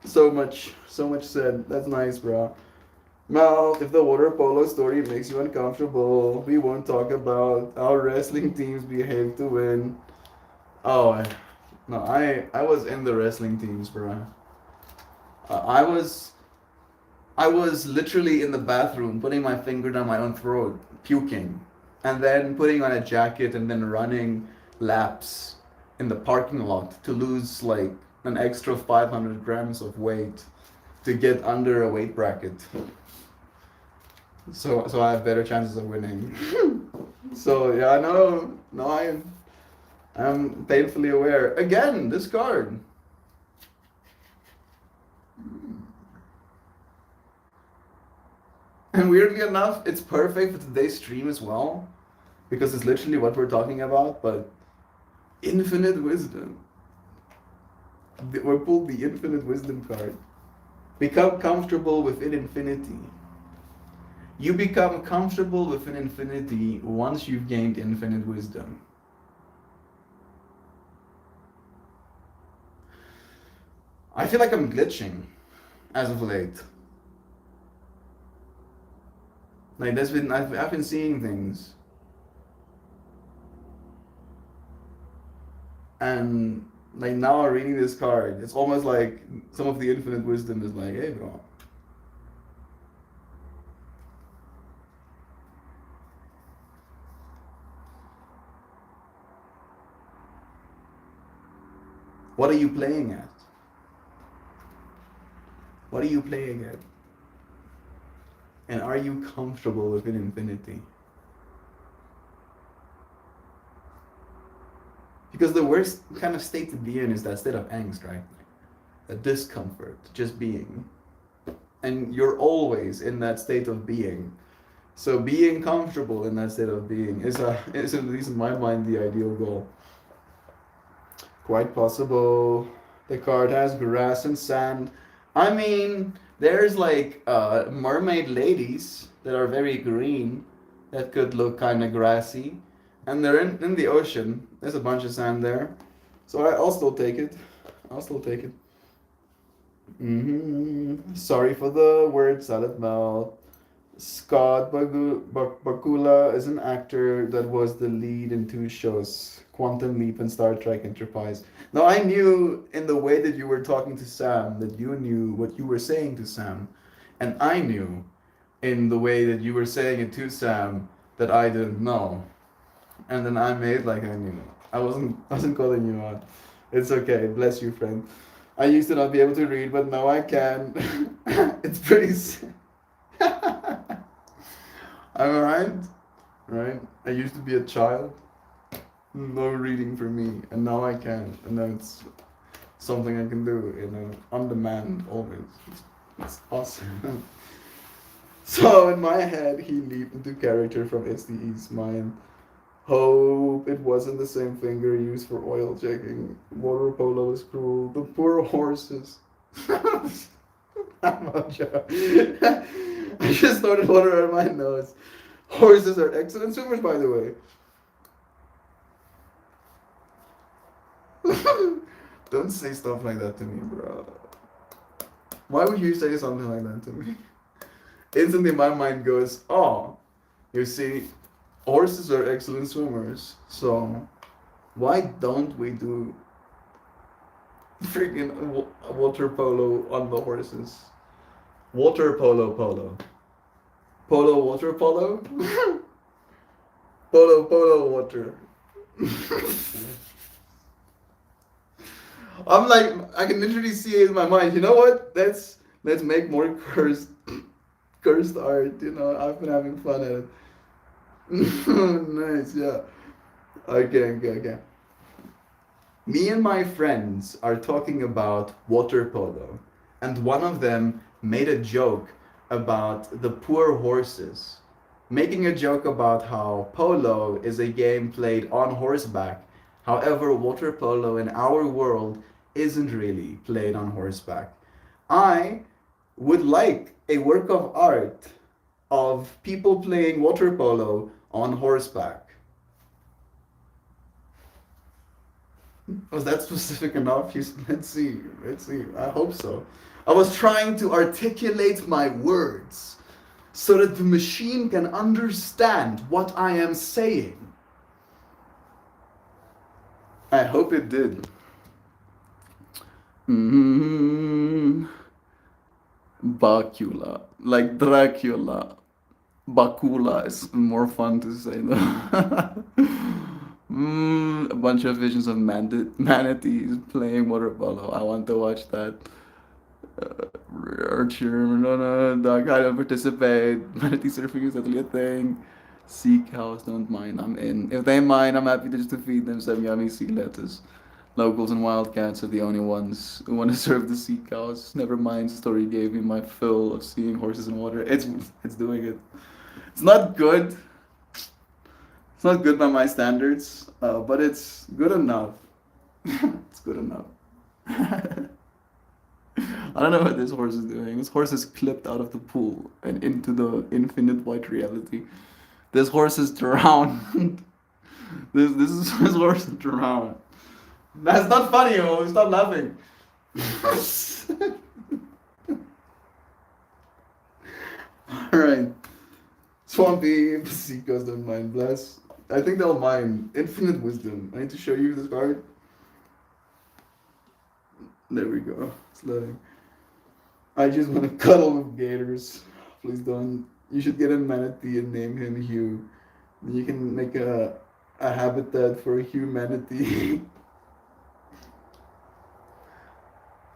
So much said. That's nice, bro. Mal, if the water polo story makes you uncomfortable, we won't talk about how wrestling teams behave to win. Oh, no, I was in the wrestling teams, bro. I was literally in the bathroom, putting my finger down my own throat, puking, and then putting on a jacket and then running laps in the parking lot to lose like an extra 500 grams of weight to get under a weight bracket. So I have better chances of winning. So yeah, no, I'm painfully aware. Again, this card. And weirdly enough, it's perfect for today's stream as well, because it's literally what we're talking about, but infinite wisdom. We pulled the infinite wisdom card. Become comfortable within infinity. You become comfortable within infinity once you've gained infinite wisdom. I feel like I'm glitching as of late. Like I've been seeing things, and like now reading this card, it's almost like some of the infinite wisdom is like, hey, bro. What are you playing at? What are you playing at? And are you comfortable within infinity? Because the worst kind of state to be in is that state of angst, right? A discomfort, just being. And you're always in that state of being. So being comfortable in that state of being is at least in my mind, the ideal goal. Quite possible. The card has grass and sand. I mean, there's like mermaid ladies that are very green that could look kind of grassy. And they're in the ocean. There's a bunch of sand there. So I'll still take it. I'll still take it. Sorry for the word salad mouth. Scott Bakula is an actor that was the lead in two shows, Quantum Leap and Star Trek Enterprise. Now, I knew in the way that you were talking to Sam that you knew what you were saying to Sam. And I knew in the way that you were saying it to Sam that I didn't know. And then I made like I knew. I wasn't calling you out. It's okay. Bless you, friend. I used to not be able to read, but now I can. It's pretty. I'm alright, right? I used to be a child, no reading for me, and now I can, and now it's something I can do, you know, on demand always. It's awesome. So in my head, he leaped into character from SDE's mind. Hope it wasn't the same finger used for oil checking. Water polo is cruel. The poor horses. I'm a joke. I just started water out of my nose. Horses are excellent swimmers, by the way. Don't say stuff like that to me, bro. Why would you say something like that to me? Instantly my mind goes, oh, you see, horses are excellent swimmers, so why don't we do freaking water polo on the horses? Water polo polo. Polo water polo? Polo water. I'm like, I can literally see it in my mind. You know what? Let's make more cursed art. You know, I've been having fun at it. Nice, yeah. Okay. Me and my friends are talking about water polo, and one of them made a joke about the poor horses, making a joke about how polo is a game played on horseback. However, water polo in our world isn't really played on horseback. I would like a work of art of people playing water polo on horseback. Was that specific enough? Let's see. Let's see. I hope so. I was trying to articulate my words so that the machine can understand what I am saying. I hope it did. Bacula. Like Dracula. Bacula is more fun to say though. A bunch of visions of manatees playing water polo. I want to watch that. Archer, I kind of participate. Manatee surfing is actually a thing. Sea cows don't mind. I'm in. If they mind, I'm happy to just to feed them some yummy sea lettuce. Locals and wildcats are the only ones who want to serve the sea cows. Never mind, story gave me my fill of seeing horses in water. It's doing it. It's not good. It's not good by my standards, but it's good enough. It's good enough. I don't know what this horse is doing. This horse is clipped out of the pool and into the infinite white reality. This horse is drowned. This horse is drowned. That's not funny, oh, stop laughing. Alright. Swampy, Seekers don't mind. Bless. I think they'll mind. Infinite wisdom. I need to show you this card. There we go. It's loading. I just want to cuddle with gators. Please don't. You should get a manatee and name him Hugh. Then you can make a habitat for a humanity.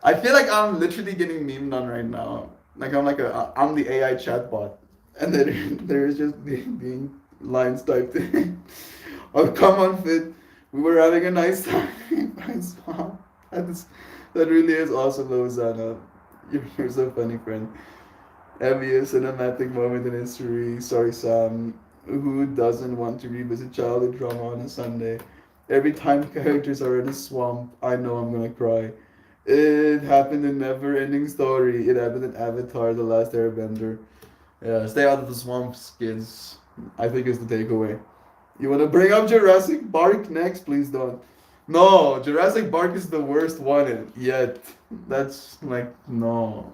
I feel like I'm literally getting memed on right now. Like I'm the AI chatbot, and then there's just being lines typed in. Oh, come on, Fit. We were having a nice time. I saw that really is awesome, Lozana. You're so funny, friend. Heaviest cinematic moment in history. Sorry, Sam. Who doesn't want to revisit childhood drama on a Sunday? Every time characters are in a swamp, I know I'm gonna cry. It happened in Never Ending Story. It happened in Avatar: The Last Airbender. Yeah, stay out of the swamps, kids. I think is the takeaway. You wanna bring up Jurassic Park next? Please don't. No, Jurassic Park is the worst one yet. That's like no.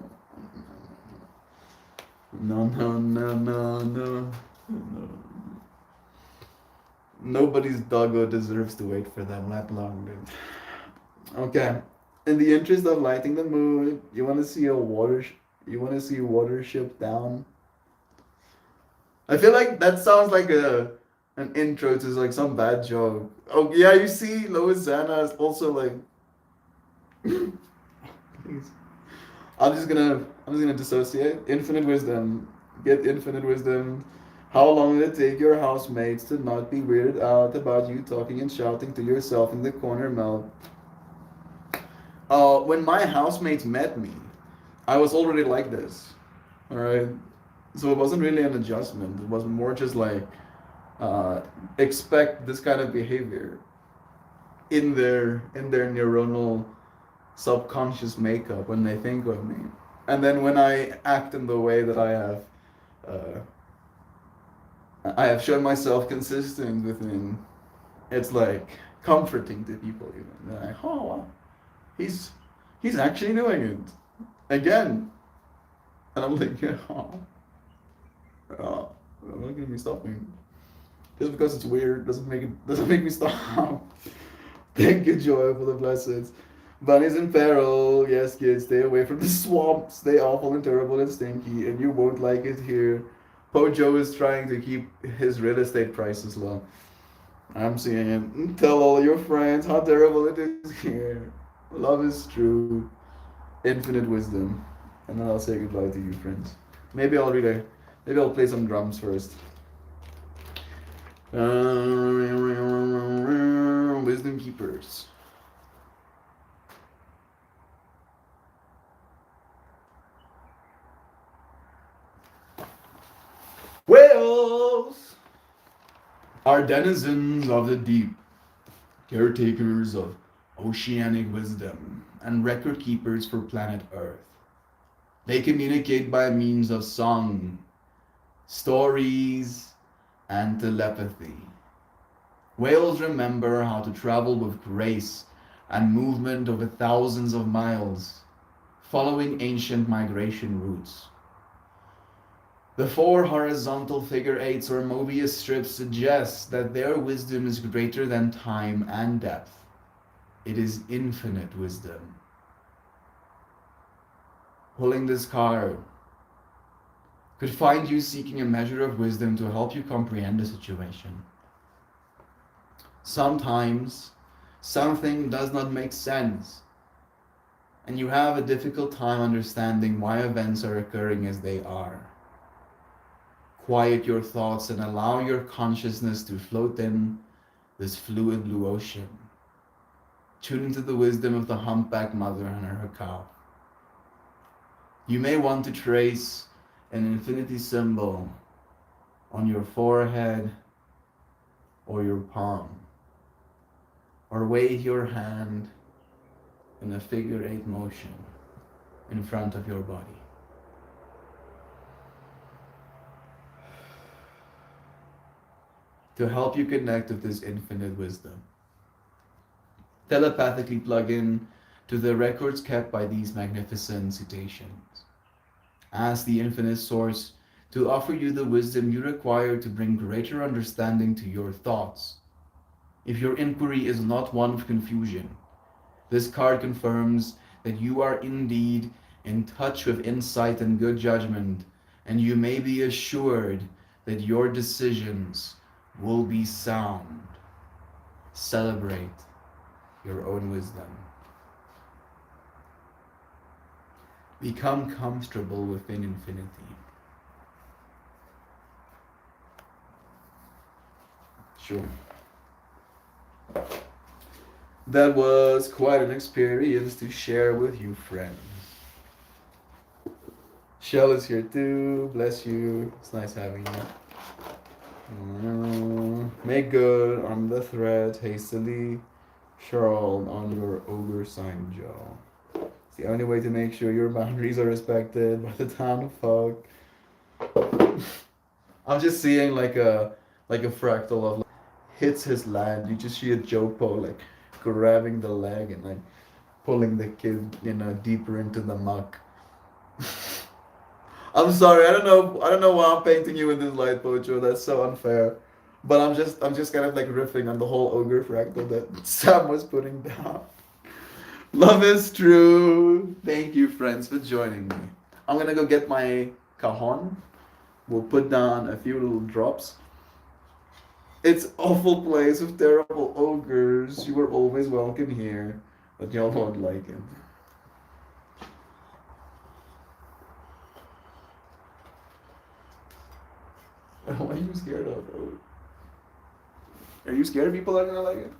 No, no, no, no, no. No. Nobody's doggo deserves to wait for them that long, dude. Okay. In the interest of lighting the mood, you want to see you want to see Watership Down. I feel like that sounds like an intro to like some bad joke. Oh yeah, you see, Lois Zana is also like. I'm just gonna dissociate. Infinite wisdom. Get infinite wisdom. How long did it take your housemates to not be weirded out about you talking and shouting to yourself in the corner, Mel? When my housemates met me, I was already like this. Alright? So it wasn't really an adjustment. It was more just like expect this kind of behavior in their neuronal subconscious makeup when they think of me. And then when I act in the way that I have shown myself consistent within, it's like comforting to people even. They're like, oh wow, he's actually doing it again. And I'm like, yeah, I'm not gonna be stopping. Just because it's weird doesn't make me stop. Thank you, Joy, for the blessings. Bunnies in peril. Yes, kids, stay away from the swamp. Stay awful and terrible and stinky, and you won't like it here. Pojo is trying to keep his real estate prices low. I'm seeing it. Tell all your friends how terrible it is here. Love is true. Infinite wisdom. And then I'll say goodbye to you, friends. Maybe I'll play some drums first. Wisdom keepers. whales are denizens of the deep, caretakers of oceanic wisdom, and record keepers for planet Earth. They communicate by means of song, stories, and telepathy. Whales remember how to travel with grace and movement over thousands of miles, following ancient migration routes. The four horizontal figure eights or Mobius strips suggest that their wisdom is greater than time and depth. It is infinite wisdom. Pulling this card could find you seeking a measure of wisdom to help you comprehend a situation. Sometimes something does not make sense, and you have a difficult time understanding why events are occurring as they are. Quiet your thoughts and allow your consciousness to float in this fluid blue ocean. Tune into the wisdom of the humpback mother and her cow. You may want to trace an infinity symbol on your forehead or your palm, or wave your hand in a figure eight motion in front of your body. To help you connect with this infinite wisdom, telepathically plug in to the records kept by these magnificent cetaceans. Ask the infinite source to offer you the wisdom you require to bring greater understanding to your thoughts. If your inquiry is not one of confusion, this card confirms that you are indeed in touch with insight and good judgment, and you may be assured that your decisions will be sound. Celebrate your own wisdom. Become comfortable within infinity. Sure. That was quite an experience to share with you, friends. Shell is here too. Bless you. It's nice having you. Make good on the threat hastily. Charles on your ogre sign jaw. It's the only way to make sure your boundaries are respected by the town of Fog. I'm just seeing like a fractal of like, hits his land. You just see a Jopo like grabbing the leg and like pulling the kid, deeper into the muck. I'm sorry, I don't know why I'm painting you in this light, Pocho. That's so unfair. But I'm just kind of like riffing on the whole ogre fractal that Sam was putting down. Love is true. Thank you, friends, for joining me. I'm gonna go get my cajon. We'll put down a few little drops. It's awful place with terrible ogres. You are always welcome here, but y'all won't like it. What are you scared of, bro? Are you scared people are gonna like it?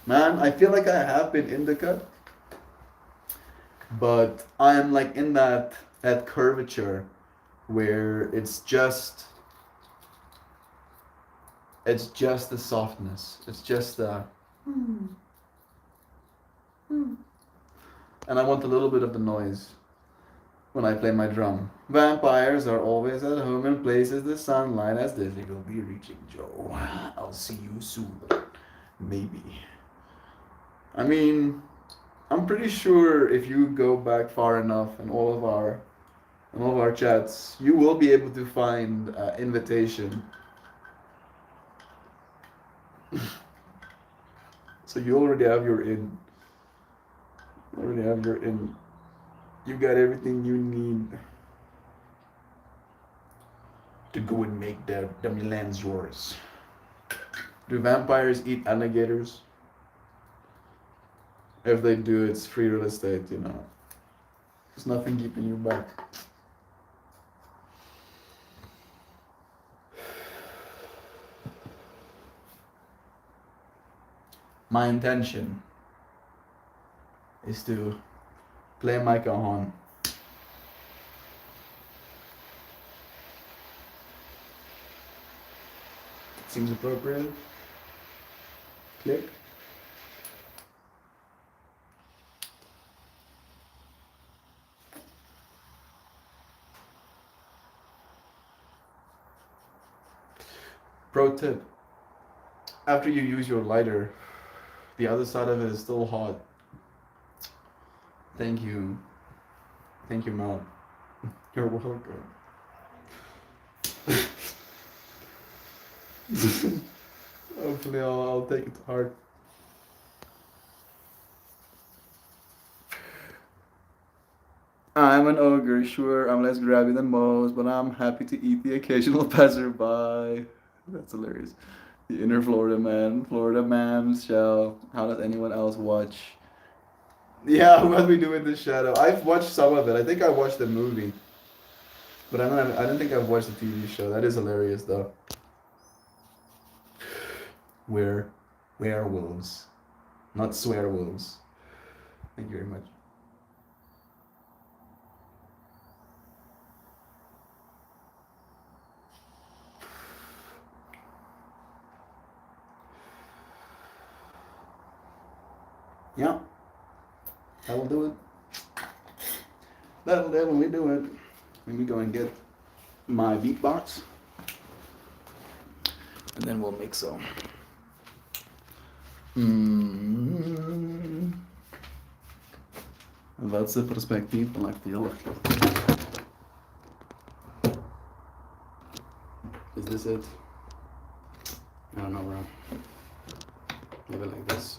Man, I feel like I have been in the cut, but I'm like in that curvature where it's just the softness. It's just the and I want a little bit of the noise when I play my drum. Vampires are always at home in places the sunlight has difficulty reaching. Joe, I'll see you soon. Maybe. I mean, I'm pretty sure if you go back far enough in all of our chats, you will be able to find invitation. So you already have your in. You already have your in. You got everything you need to go and make the lands yours. Do vampires eat alligators? If they do, it's free real estate, There's nothing keeping you back. My intention is to play my cajon Seems appropriate. Click. Pro tip. After you use your lighter, the other side of it is still hot. Thank you. Thank you, Mel. You're welcome. Hopefully I'll take it to heart. I'm an ogre, sure, I'm less grabby than most, but I'm happy to eat the occasional passerby. That's hilarious. The inner Florida man shall. How does anyone else watch? Yeah, what we do in the shadow. I've watched some of it. I think I watched the movie, but I don't think I've watched the TV show. That is hilarious, though. We're werewolves, not swearwolves. Thank you very much. Yeah, that will do it. That'll definitely do it. Let me go and get my beatbox, and then we'll mix some. Wat ze perspectief plakje. Is this it? I don't know, bro. Maybe like this.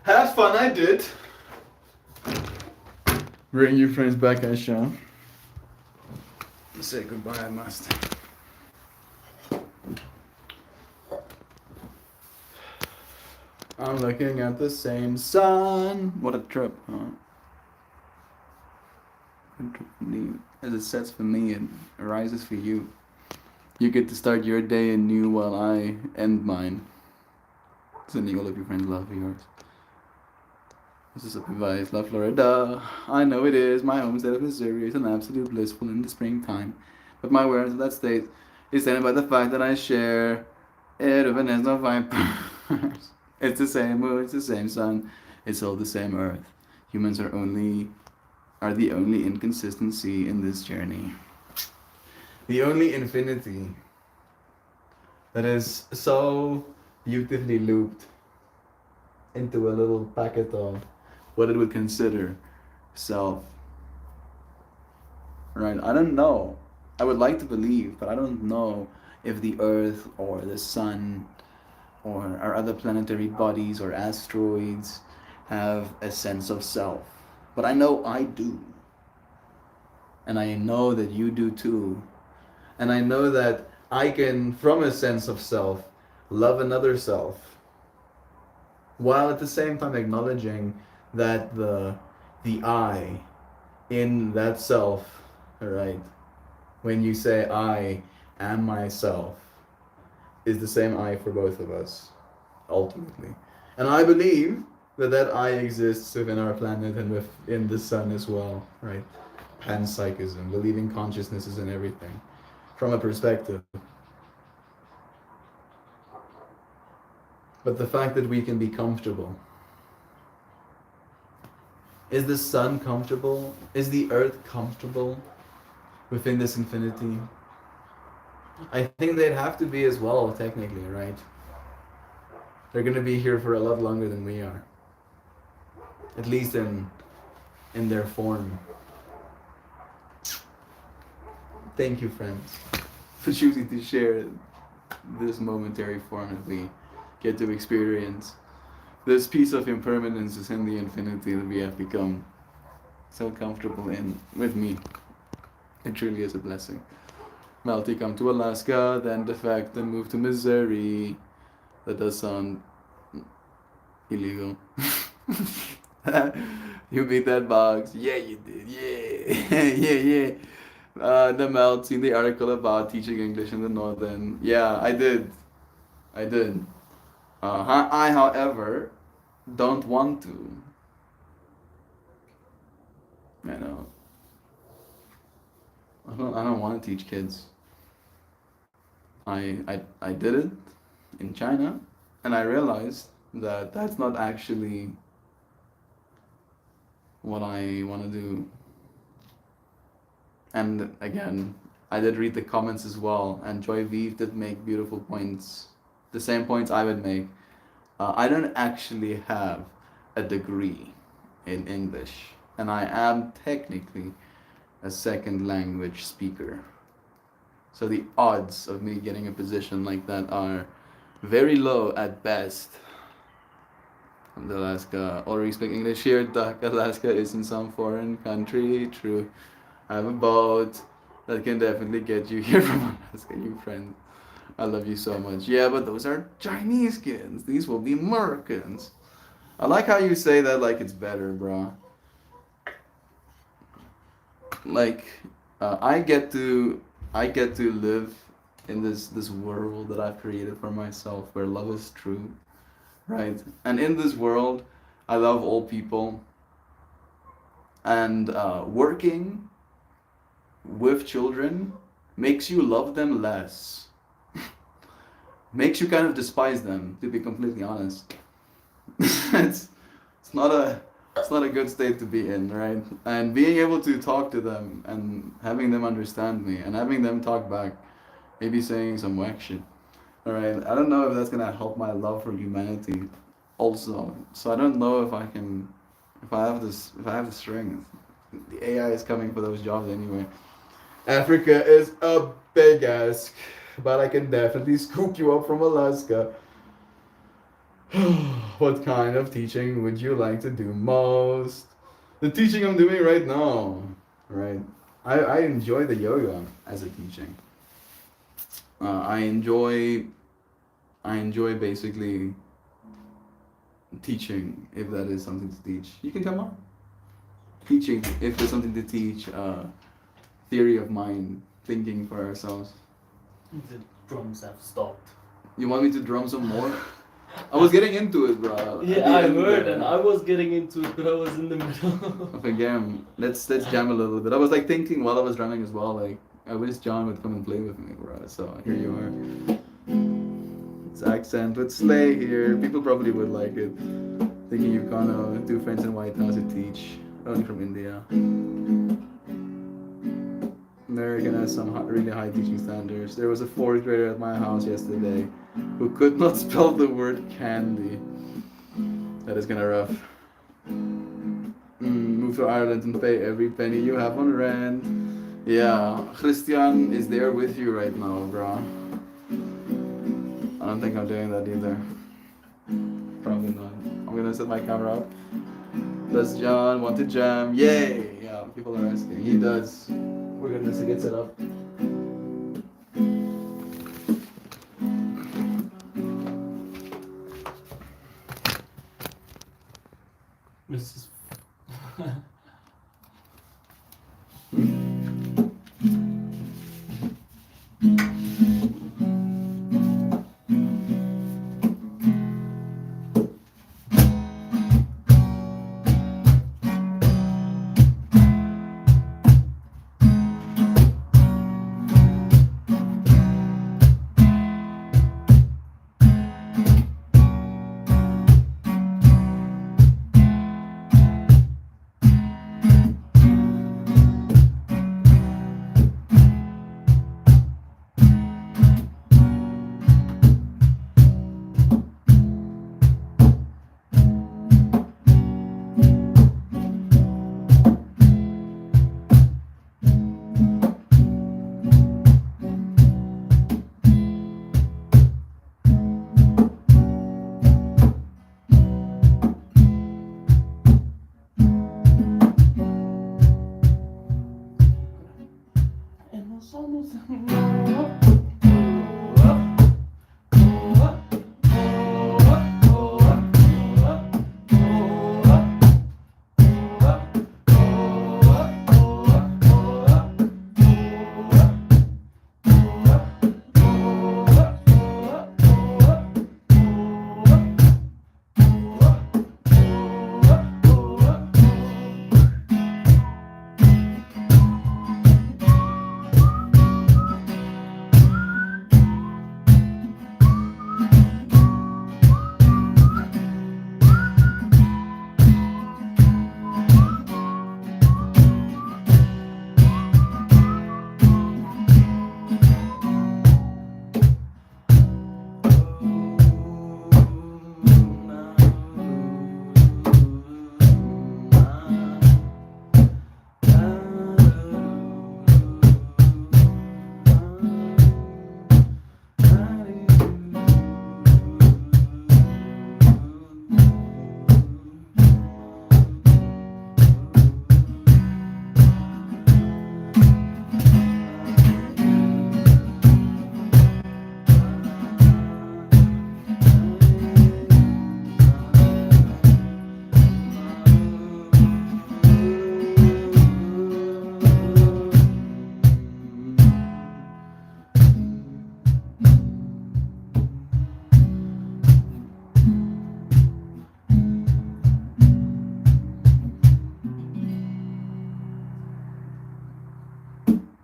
Have fun, I did. Bring your friends back, I shall. Say goodbye, I must. I'm looking at the same sun. What a trip, huh? As it sets for me, it arises for you. You get to start your day anew while I end mine. Sending all of your friends love for yours. This is a advice, love Florida. I know it is. My home state of Missouri is an absolute blissful in the springtime. But my awareness of that state is standing by the fact that I share it with an no vipers. It's the same moon, it's the same sun, it's all the same earth. Humans are the only inconsistency in this journey. The only infinity that is so beautifully looped into a little packet of what it would consider self. Right? I don't know. I would like to believe, but I don't know if the earth or the sun or our other planetary bodies or asteroids have a sense of self. But I know I do. And I know that you do too. And I know that I can, from a sense of self, love another self, while at the same time acknowledging that the I in that self, right, when you say I am myself, is the same I for both of us, ultimately. And I believe that that I exists within our planet and within the sun as well, right? Panpsychism, believing consciousness is in everything, from a perspective. But the fact that we can be comfortable. Is the sun comfortable? Is the earth comfortable within this infinity? I think they'd have to be as well, technically, right? They're going to be here for a lot longer than we are. At least in their form. Thank you, friends, for choosing to share this momentary form that we get to experience. This piece of impermanence is in the infinity that we have become so comfortable in with me. It truly is a blessing. Melty come to Alaska, then defect and move to Missouri. That does sound illegal. You beat that box. Yeah, you did. Yeah. Yeah. The Melt, seen the article about teaching English in the Northern. Yeah, I did. I, however, don't want to. I know. I don't want to teach kids. I did it in China, and I realized that that's not actually what I want to do. And again, I did read the comments as well, and Joy Vive did make beautiful points, the same points I would make. I don't actually have a degree in English, and I am technically a second language speaker. So the odds of me getting a position like that are very low at best. Alaska, already speak English here. Duck, Alaska is in some foreign country. True. I have a boat that can definitely get you here from Alaska, you friend. I love you so much. Yeah, but those are Chinese kids. These will be Americans. I like how you say that like it's better, bro. Like, I get to live in this world that I've created for myself, where love is true, right? And in this world, I love all people. And working with children makes you love them less. Makes you kind of despise them, to be completely honest. it's not a good state to be in, right? And being able to talk to them and having them understand me and having them talk back, maybe saying some whack shit. All right, I don't know if that's gonna help my love for humanity also. So I don't know if I have the strength. The AI is coming for those jobs anyway. Africa is a big ask, but I can definitely scoop you up from Alaska. What kind of teaching would you like to do most? The teaching I'm doing right now. Right. I enjoy the yoga as a teaching. I enjoy basically teaching, if that is something to teach. You can come on. Teaching, if there's something to teach, theory of mind, thinking for ourselves. The drums have stopped. You want me to drum some more? I was getting into it, bro. Yeah, I heard, and I was getting into it, but I was in the middle. Of a game. Let's jam a little bit. I was like thinking while I was drumming as well, like I wish John would come and play with me, bro. So here you are. It's accent with Slay here. People probably would like it. Thinking you've gone to two friends in White House to teach. Only from India. American has some really high teaching standards. There was a 4th grader at my house yesterday who could not spell the word candy. That is kinda rough. Move to Ireland and pay every penny you have on rent. Yeah, Christian is there with you right now, bro. I don't think I'm doing that either. Probably not. I'm gonna set my camera up. Does John want to jam? Yay! Yeah, people are asking. He does. We're gonna get set up. Mrs.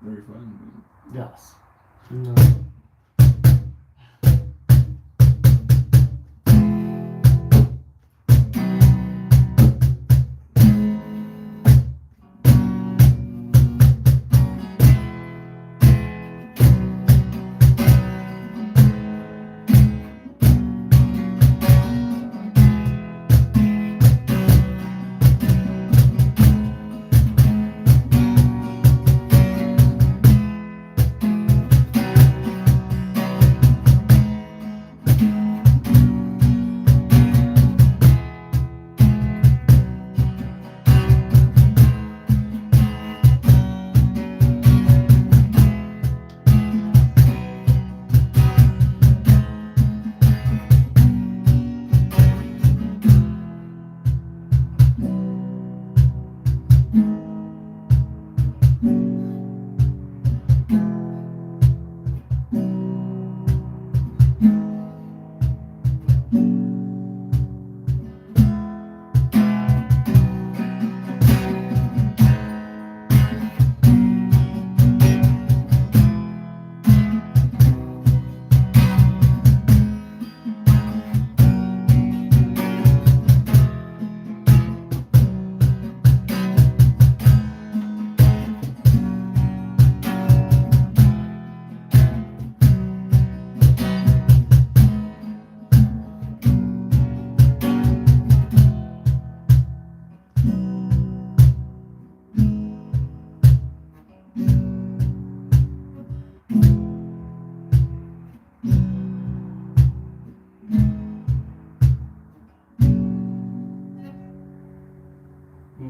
Very fun. Yes. No.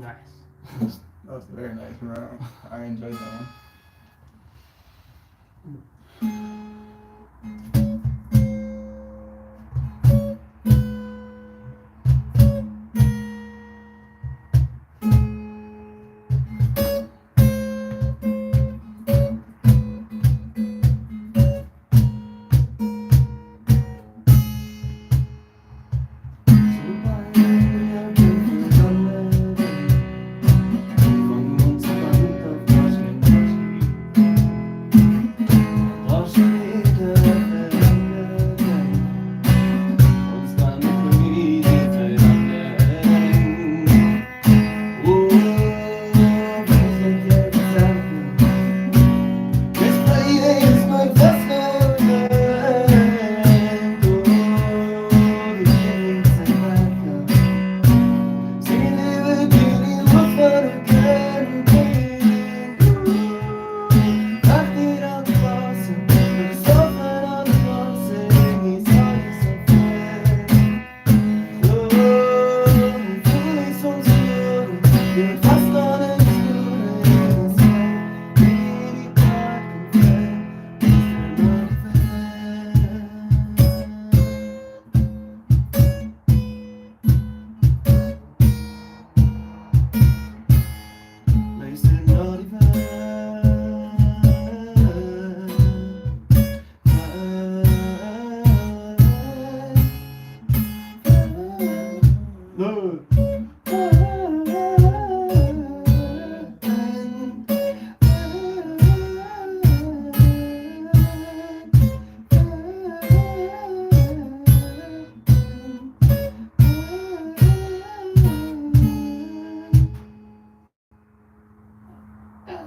Nice. That was very nice, bro. I enjoyed that one.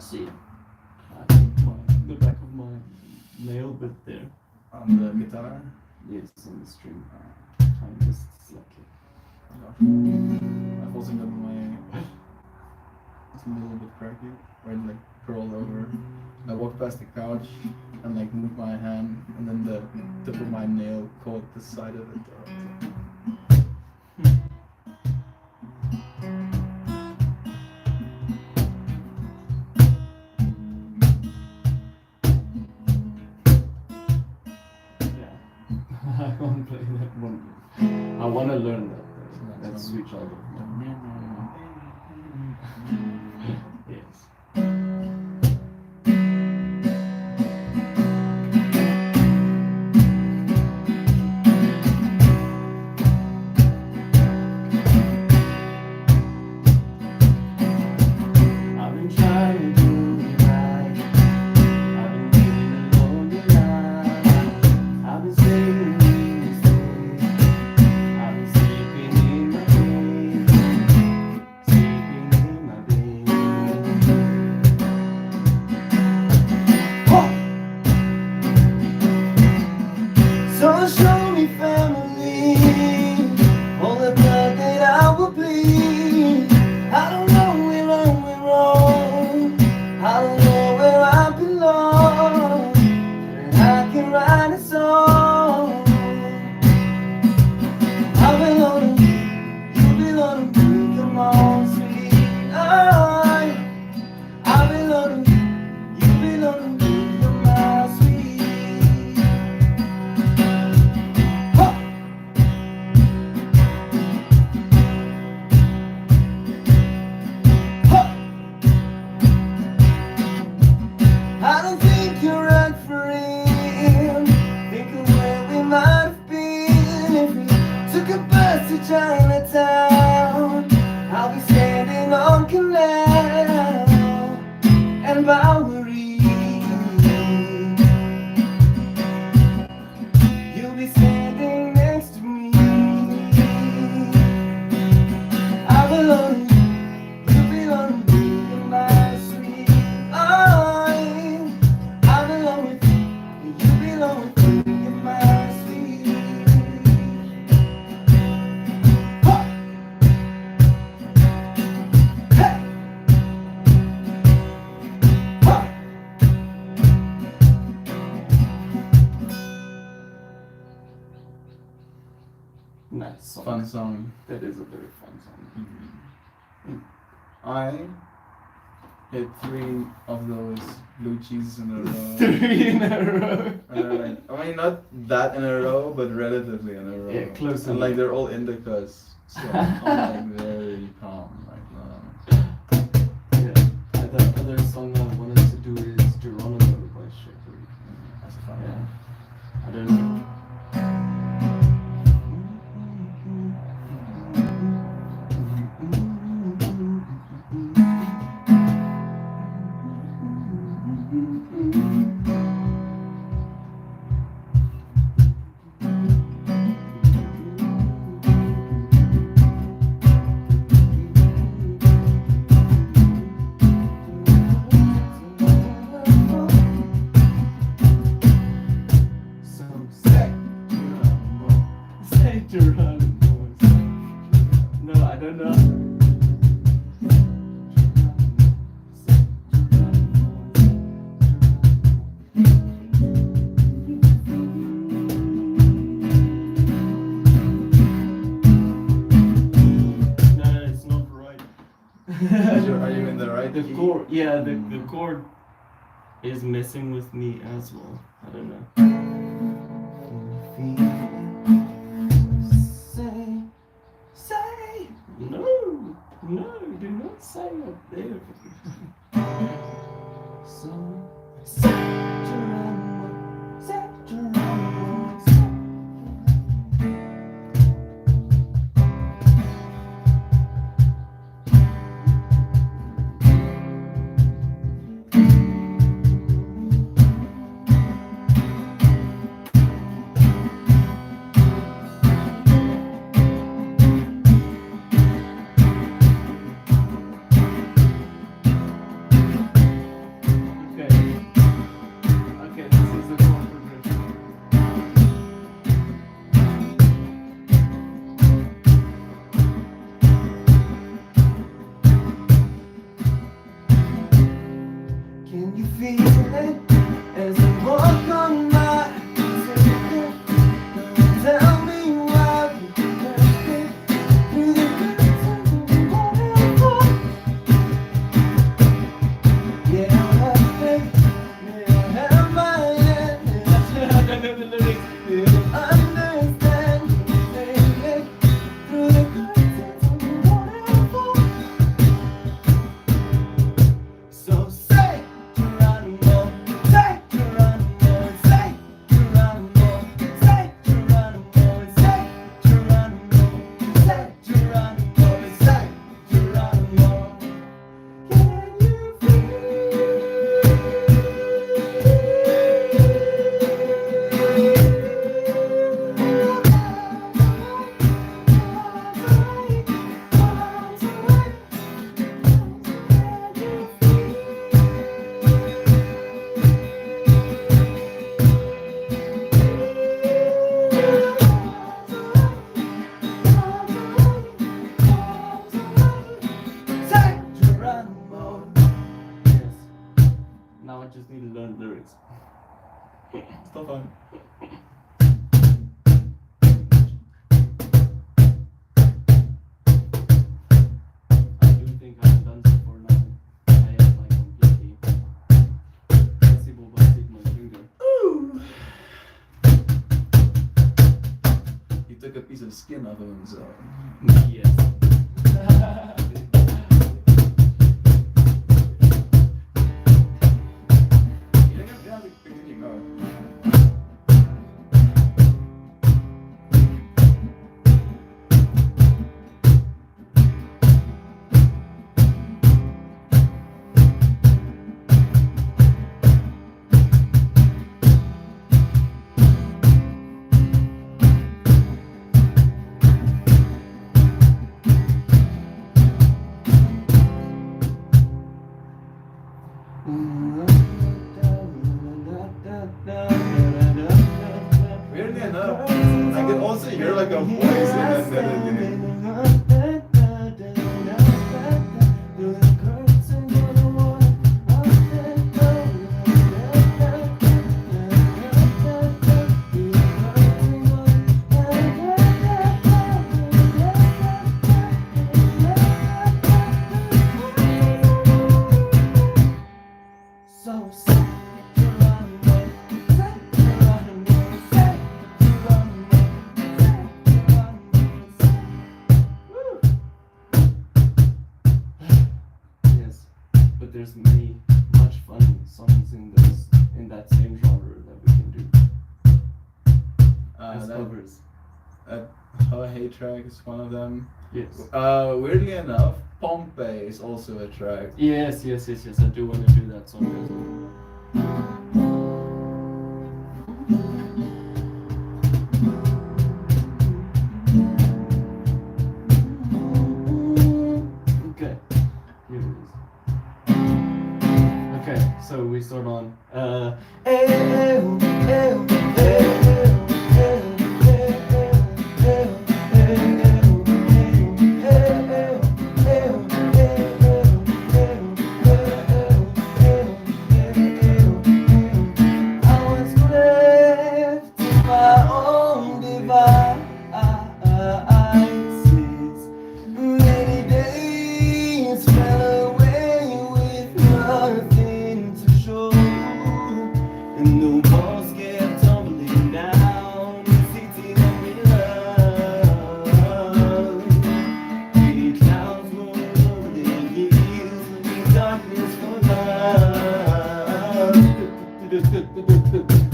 See, I think the back of my nail bit there. On the guitar. Yes, on the string. I'm just lucky. I've also got my. It's a little bit cracky, where it like curled over. I walked past the couch and like moved my hand, and then the tip of my nail caught the side of it. I can't play that one. I want to learn that. That switch out of yes. I've been trying to do it right. I've been living a lonely life. I've been saying I've been sleeping in my bed, sleeping in my bed. Oh! So show me family, all the blood that I will bleed. I don't know where I went wrong, I don't know where I belong, but I can write a song. I belong to you, you belong to me, come on, sweetheart. I belong to you, you belong to me, you're my sweet. Huh. Huh. I don't think you're right for him. Think of where we might have been if we took a bus to Chinatown. I'll be standing on Canal and Bowery. You'll be standing next to me. I belong to you, you belong to me, you're my sweet. I belong with you, you belong with me, you're my sweet. Huh. Hey. Huh. Nice song. Fun song. That is a very fun song. I hit 3 of those blue cheeses in a row. 3 in a row. Like, I mean, not that in a row, but relatively in a row. Yeah, close And enough. like they're all indicas, so I'm like very calm right now. Yeah. The other song I wanted to do is Geronimo by Shepherd. That's a fun Yeah. one. I don't know. So say Geronimo, say Geronimo. No, I don't know. No, it's not right. Are you in the right The key? chord, yeah, the chord is messing with me as well. I don't know. Say, no, do not say up there. So, say Geronimo, say Geronimo, say. Okay. Okay, this is the chord progression. Can you feel it as I walk on by? Tell me why we can't get through the curtains of the waterfall. Yeah, I have faith. Yeah, I have my hand. I don't know the lyrics. Yeah, I understand. Baby, through the curtains of the waterfall. So say Geronimo, say Geronimo, say Geronimo, say Geronimo, say Geronimo, say Geronimo, say Geronimo. Can you say Geronimo? Yes. Now I just need to learn lyrics. Still fun. I do think I've done so for now. I am like completely flexible by taking my finger. He took a piece of skin off of himself. Yes. Yeah, continue going. there's much fun songs in that same genre that we can do as covers. How I Hate track is one of them. Yes. Weirdly enough, Pompeii is also a track. Yes. I do want to do that song as well. Okay. Here it is. Okay, so we start on.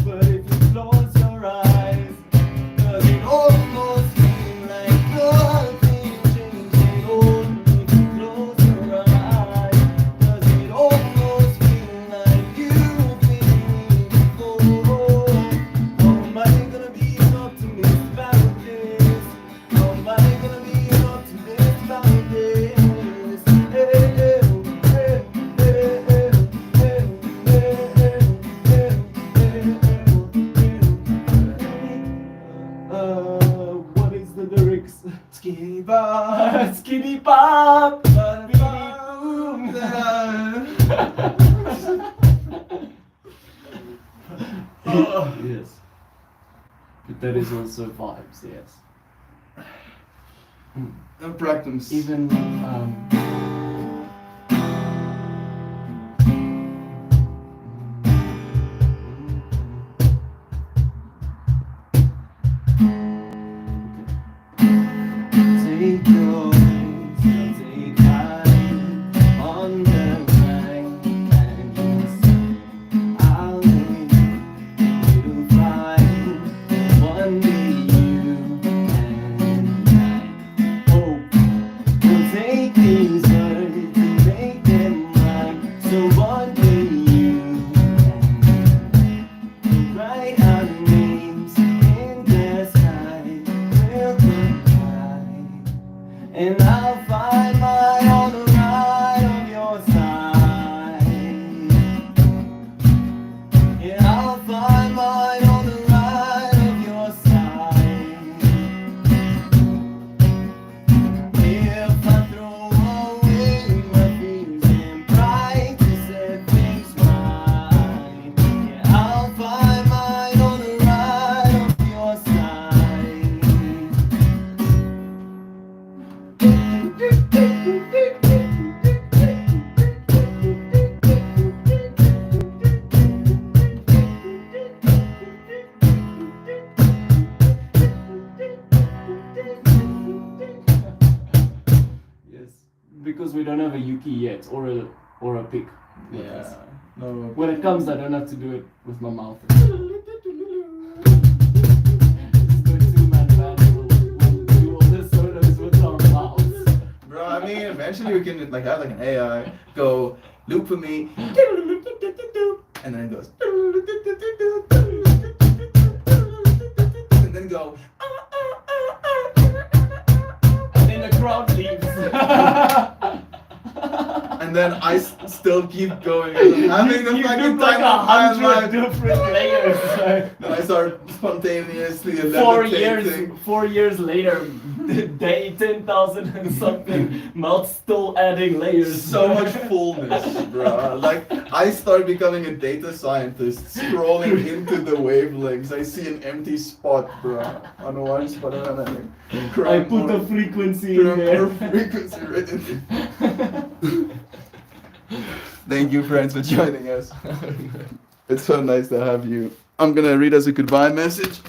But if you close your eyes, does it almost feel like nothing changing? Oh, if you close your eyes, does it almost feel like you've been before? How am I gonna be an optimist about this? How am I gonna be an optimist about this? What is the lyrics? Skinny Bob, Skinny Pop! boom. Yes. But that is also vibes, yes. Practice. Even take yours, take mine on the night, and you say I'll leave you fine. One day you and I hope we'll take these words and make them mine. So one day you and I write our names in the sky. We'll goodbye, and I'll find my on the right of your side. Yeah, I'll find mine on the right of your side. If I throw away my fears and pride to set things right, yeah, I'll find mine on the right of your side. Yes, because we don't have a Yuki yet, or a pick. Yeah. No. When it comes, I don't have to do it with my mouth. We'll do all the solos with our mouths. Bro, I mean, eventually we can like have like an AI go loop for me, and then it goes, and then go, And then the crowd leaves. and then I still keep going. I'm having the You fucking look like time of my 100 life. different layers. Then I start spontaneously 4 years. 4 years later, day 10,000 and something. Melt's still adding layers. So much fullness, bro. Like, I start becoming a data scientist, scrolling into the wavelengths. I see an empty spot, bro. On one spot, and then I put a frequency in there. frequency written. Thank you, friends, for joining us. It's so nice to have you. I'm gonna read us a goodbye message.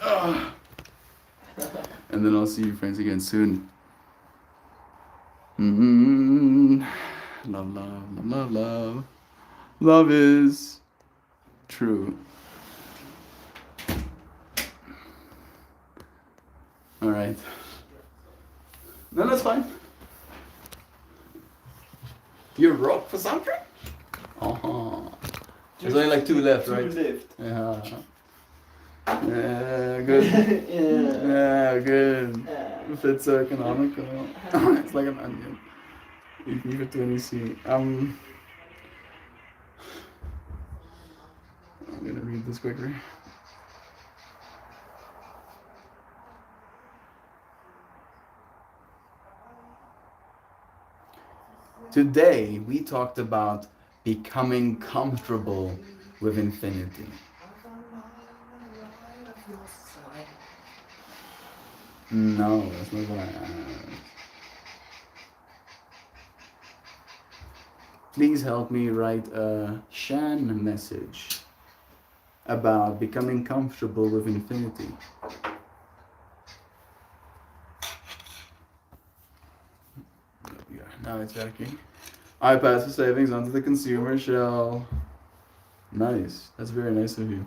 And then I'll see you, friends, again soon. Love, love, love, love, love. Love is true. All right. No, that's fine. You rock for something? Uh-huh. There's only like 2 left, right? 2 left. Yeah. Yeah, good. Yeah. Yeah, good. Fits so economical. It's like an onion. You can give it to any seed. I'm gonna read this quickly. Today we talked about becoming comfortable with infinity. No, that's not what I asked. Please help me write a Shan message about becoming comfortable with infinity. Yeah, now it's working. I pass the savings onto the consumer shell. Nice. That's very nice of you.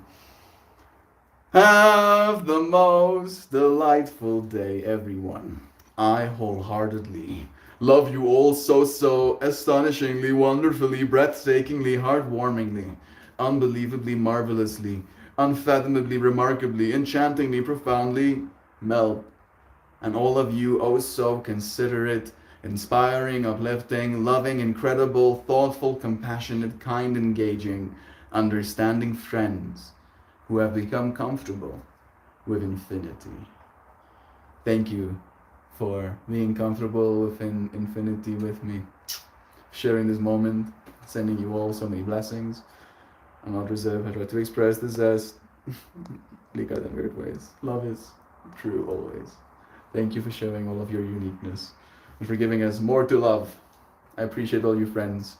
Have the most delightful day, everyone. I wholeheartedly love you all so astonishingly, wonderfully, breathtakingly, heartwarmingly, unbelievably, marvelously, unfathomably, remarkably, enchantingly, profoundly, Mel. And all of you oh so considerate, inspiring, uplifting, loving, incredible, thoughtful, compassionate, kind, engaging, understanding friends who have become comfortable with infinity. Thank you for being comfortable with infinity with me, sharing this moment, sending you all so many blessings. I'm not reserved. I try to express this as Lika in weird ways. Love is true always. Thank you for showing all of your uniqueness and for giving us more to love. I appreciate all you friends.